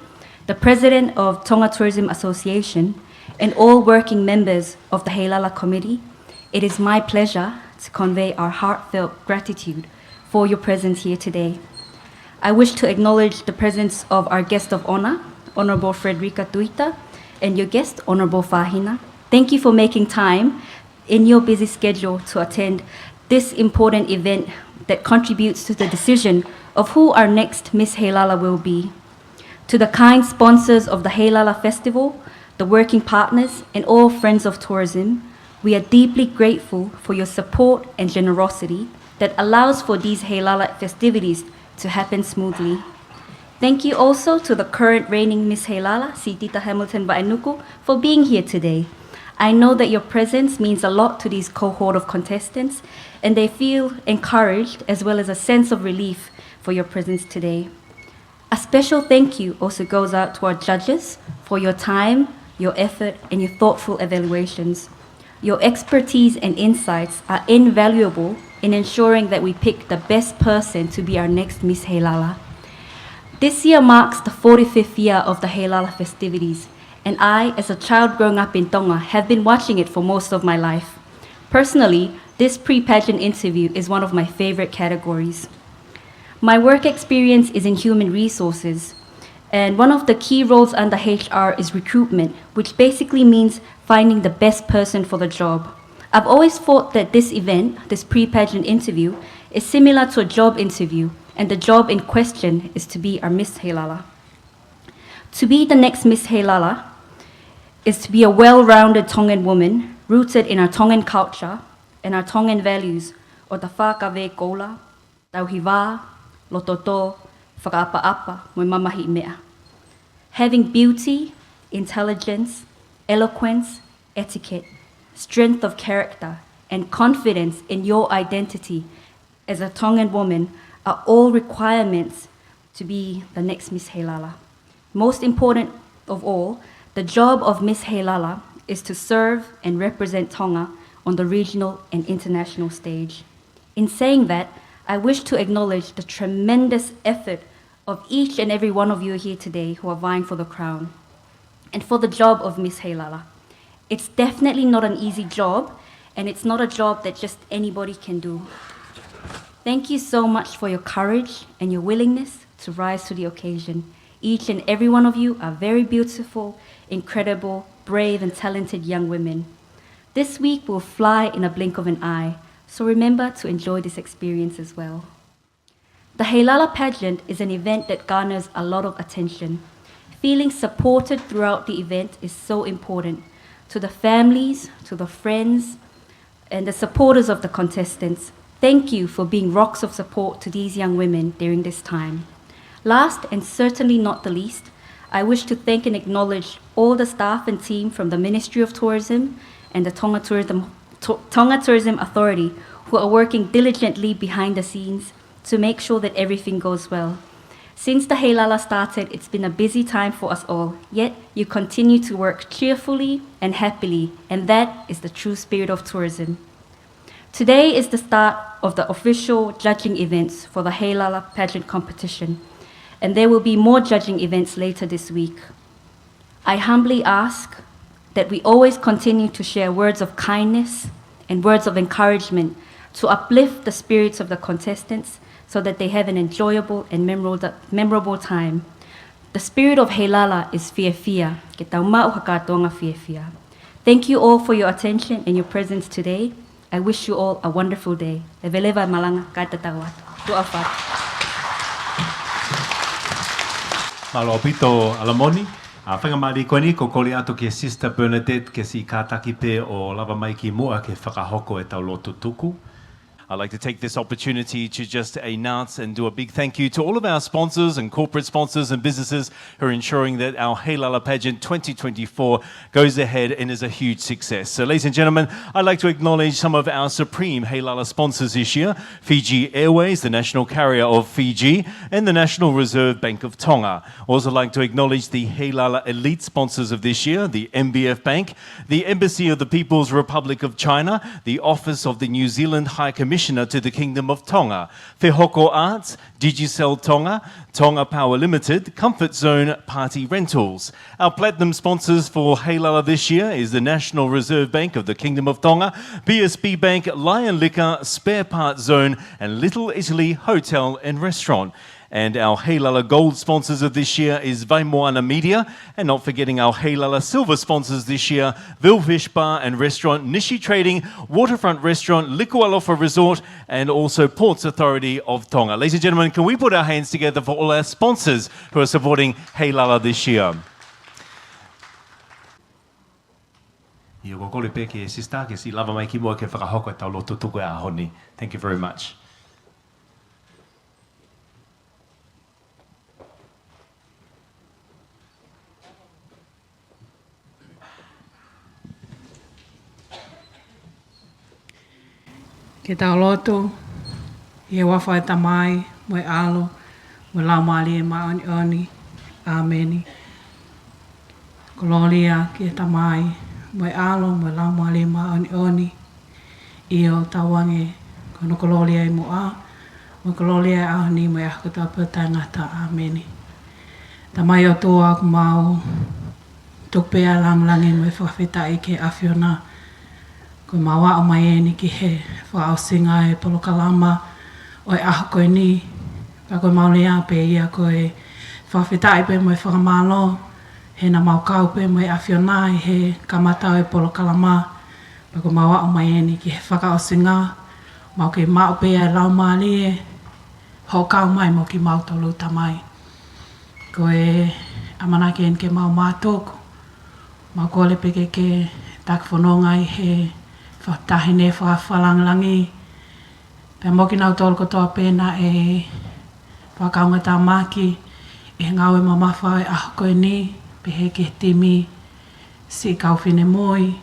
the President of Tonga Tourism Association, and all working members of the Heilala Committee, it is my pleasure to convey our heartfelt gratitude for your presence here today. I wish to acknowledge the presence of our guest of honor, Honorable Frederica Tuita, and your guest, Honorable Fahina. Thank you for making time in your busy schedule to attend this important event that contributes to the decision of who our next Miss Heilala will be. To the kind sponsors of the Heilala Festival, the working partners, and all friends of tourism, we are deeply grateful for your support and generosity that allows for these Heilala festivities to happen smoothly. Thank you also to the current reigning Miss Heilala, Si Tita Hamilton Vainuku, for being here today. I know that your presence means a lot to these cohort of contestants, and they feel encouraged as well as a sense of relief for your presence today. A special thank you also goes out to our judges for your time, your effort, and your thoughtful evaluations. Your expertise and insights are invaluable in ensuring that we pick the best person to be our next Miss Heilala. This year marks the 45th year of the Heilala festivities, and I, as a child growing up in Tonga, have been watching it for most of my life. Personally, this pre-pageant interview is one of my favorite categories. My work experience is in human resources, and one of the key roles under HR is recruitment, which basically means finding the best person for the job. I've always thought that this event, this pre-pageant interview, is similar to a job interview, and the job in question is to be our Miss Heilala. To be the next Miss Heilala is to be a well-rounded Tongan woman, rooted in our Tongan culture and our Tongan values, o ta whakawe koula, tauhiwā, lototo, whakaapa-apa, mo mamahi mea. Having beauty, intelligence, eloquence, etiquette, strength of character, and confidence in your identity as a Tongan woman are all requirements to be the next Miss Heilala. Most important of all, the job of Miss Heilala is to serve and represent Tonga on the regional and international stage. In saying that, I wish to acknowledge the tremendous effort of each and every one of you here today who are vying for the crown and for the job of Miss Heilala. It's definitely not an easy job, and it's not a job that just anybody can do. Thank you so much for your courage and your willingness to rise to the occasion. Each and every one of you are very beautiful, incredible, brave, and talented young women. This week will fly in a blink of an eye, so remember to enjoy this experience as well. The Heilala pageant is an event that garners a lot of attention. Feeling supported throughout the event is so important. To the families, to the friends, and the supporters of the contestants, thank you for being rocks of support to these young women during this time. Last and certainly not the least, I wish to thank and acknowledge all the staff and team from the Ministry of Tourism and the Tonga Tourism Authority who are working diligently behind the scenes to make sure that everything goes well. Since the Heilala started, it's been a busy time for us all, yet you continue to work cheerfully and happily, and that is the true spirit of tourism. Today is the start of the official judging events for the Heilala pageant competition, and there will be more judging events later this week. I humbly ask that we always continue to share words of kindness and words of encouragement to uplift the spirits of the contestants so that they have an enjoyable and memorable time. The spirit of Heilala is fiafia, ke tau ma'u hakatonga fiafia. Thank you all for your attention and your presence today. I wish you all a wonderful day. E veleva malanga kai te tau atu. Tu'awhat. Malo pito alamoni. Whangamari koe ni, ko koli ato ke Sister Bernadette ke si kātaki pe o lava mai ki mua ke whakahoko e tau lotu tuku. I'd like to take this opportunity to just announce and do a big thank you to all of our sponsors and corporate sponsors and businesses who are ensuring that our Heilala Pageant 2024 goes ahead and is a huge success. So ladies and gentlemen, I'd like to acknowledge some of our supreme Heilala sponsors this year: Fiji Airways, the national carrier of Fiji, and the National Reserve Bank of Tonga. Also like to acknowledge the Heilala elite sponsors of this year, the MBF Bank, the Embassy of the People's Republic of China, the Office of the New Zealand High Commissioner Commissioner to the Kingdom of Tonga. Whehoko Arts, Digicel Tonga, Tonga Power Limited, Comfort Zone Party Rentals. Our platinum sponsors for Heilala this year is the National Reserve Bank of the Kingdom of Tonga, BSB Bank, Lion Liquor, Spare Part Zone, and Little Italy Hotel and Restaurant. And our Heilala Gold sponsors of this year is Vaimoana Media, and not forgetting our Heilala Silver sponsors this year, Vilfish Bar and Restaurant, Nishi Trading, Waterfront Restaurant, Likualofa Resort, and also Ports Authority of Tonga. Ladies and gentlemen, can we put our hands together for all our sponsors who are supporting Heilala this year? Thank you very much. Ke tau loto, i wawhai tamai, moe alo, moe laumali e maoni oni, ameni. Kololia ke tamai, moe alo, moe laumali e maoni oni, i o tawange, kono kololia i moa, moe kololia e ahoni, moe ahkota pētai ngata, ameni. Tamai o toa ku mau, tukpea langlangi moe whawhetai ke awhiona, ko mawa o mai e ni ki he whaau singa e polokalama o e aho koe ni. Ka koe maulea pe ia koe whawhetai pe mo e whakamalo, he na maukau pe mo e awhiona i he kamatau e polokalama. Pa koe mawa o mai e ni ki he whakao singa, mau ke mao pe e lau maali e, hokau mai mo ki mau tolu tamai. Koe amanake en ke mau mātoko, mau kole pe ke tak whanonga i he whatahine whawhalanglangi. Pea moki nau tolu kotoa pēna e whakaunga tā maki, e ngau e mamawha e aho koe ni, pe he ke timi si kau whine moi,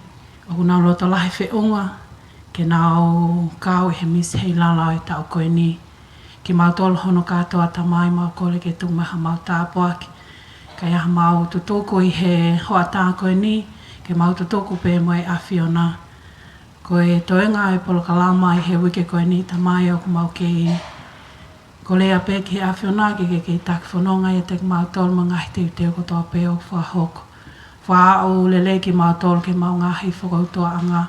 o ku nau loto lahi whiunga, ke nau kau e he misi Heilala e tau koe ni. Ki mau tolu hono katoa tamai mau kole ke tumaha mau tāpuaki, ka iaha mau tutuku i he hoa tā koe ni, ke mau tutuku pe mo e awhiona. Koe toenga e polokalama i he wike koe ni tamai o ku mau ke ko lea pe ki he awhiona ke taki whanonga i te mau tolu ma ngahi te uteo kotoa pe o whahoko. Whaau lele ki mau tolu ke mau ngahi Fotu'aika,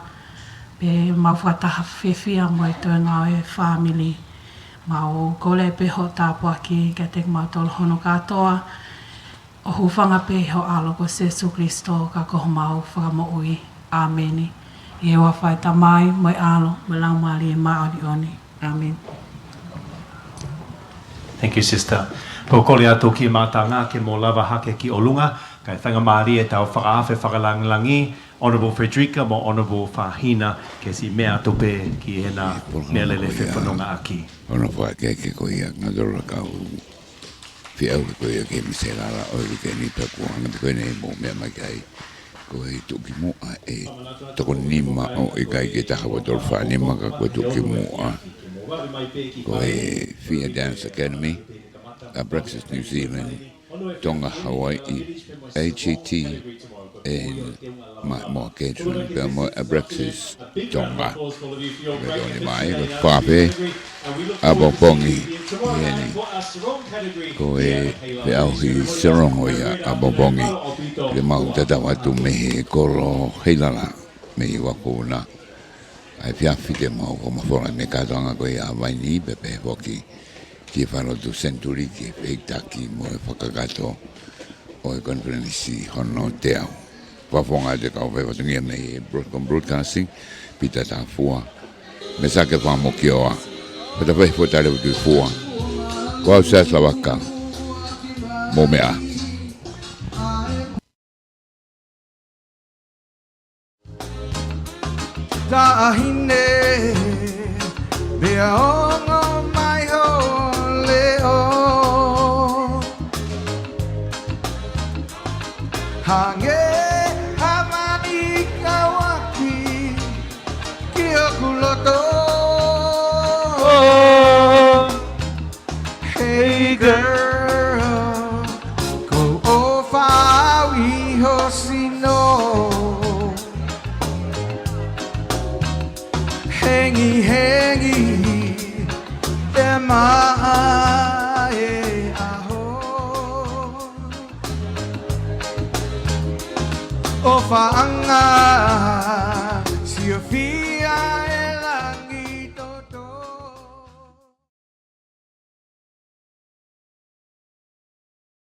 pe mau whataha whiwhia mo e toenga e whamili. Mau kole pe ho tāpuaki ke te mau tolu hono katoa, o hufanga pe ho alo ko Jesu Kristo ka koho mau whakamoui. Ameni. I ewa whai tamai, moe alo, moe laumali e maoni oni. Amen. Thank you, sister. Pokole atu ki mātanga ke mō lava hake ki olunga, kai whanga maari e tau whakaafe whakalangilangi, Honourable Frederica mo Honourable Fahina, ke si mea tope ki ena Mele le whenonga aki. Ono whai ke ko ia ngadora kau whiau ke ko ia ke miserara o ke ni pekuanga ko nei mo mea mai kai. Ko e tuki mua e toko nima o e kai ke taha wa tolwha nima ka ko tuki mua. Ko e Fia Dance Academy, Apraxus New Zealand, Tonga Hawai'i, HET, and Maa'imoa Catering, pia mo Apraxus Tonga. Pero ni mai ko whape abongpongi ieni. Ko e whiau hi serongo ia abongpongi. Le mau tatawa tu mehe koro Heilala mehi wakuna. Ai whiawhi te mau ko mawhora me katoanga ko ia Hawai'i pepe hoki ki e wharo tu Centuri ki e whitaki mo e whakakato o e konferenisi hono te au. Whawhonga te kau whewhatungia me e broadcasting pita tā fua. Me sake whamoki oa. Pata whewho tare utu fua. Ko au sēsla waka. Mo mea. Tahine Bea ongo mai ho leo Hange hamani kawaki Kiokuloto Hey girl Ko ofawi hosino Hangy, mai aho o whaanga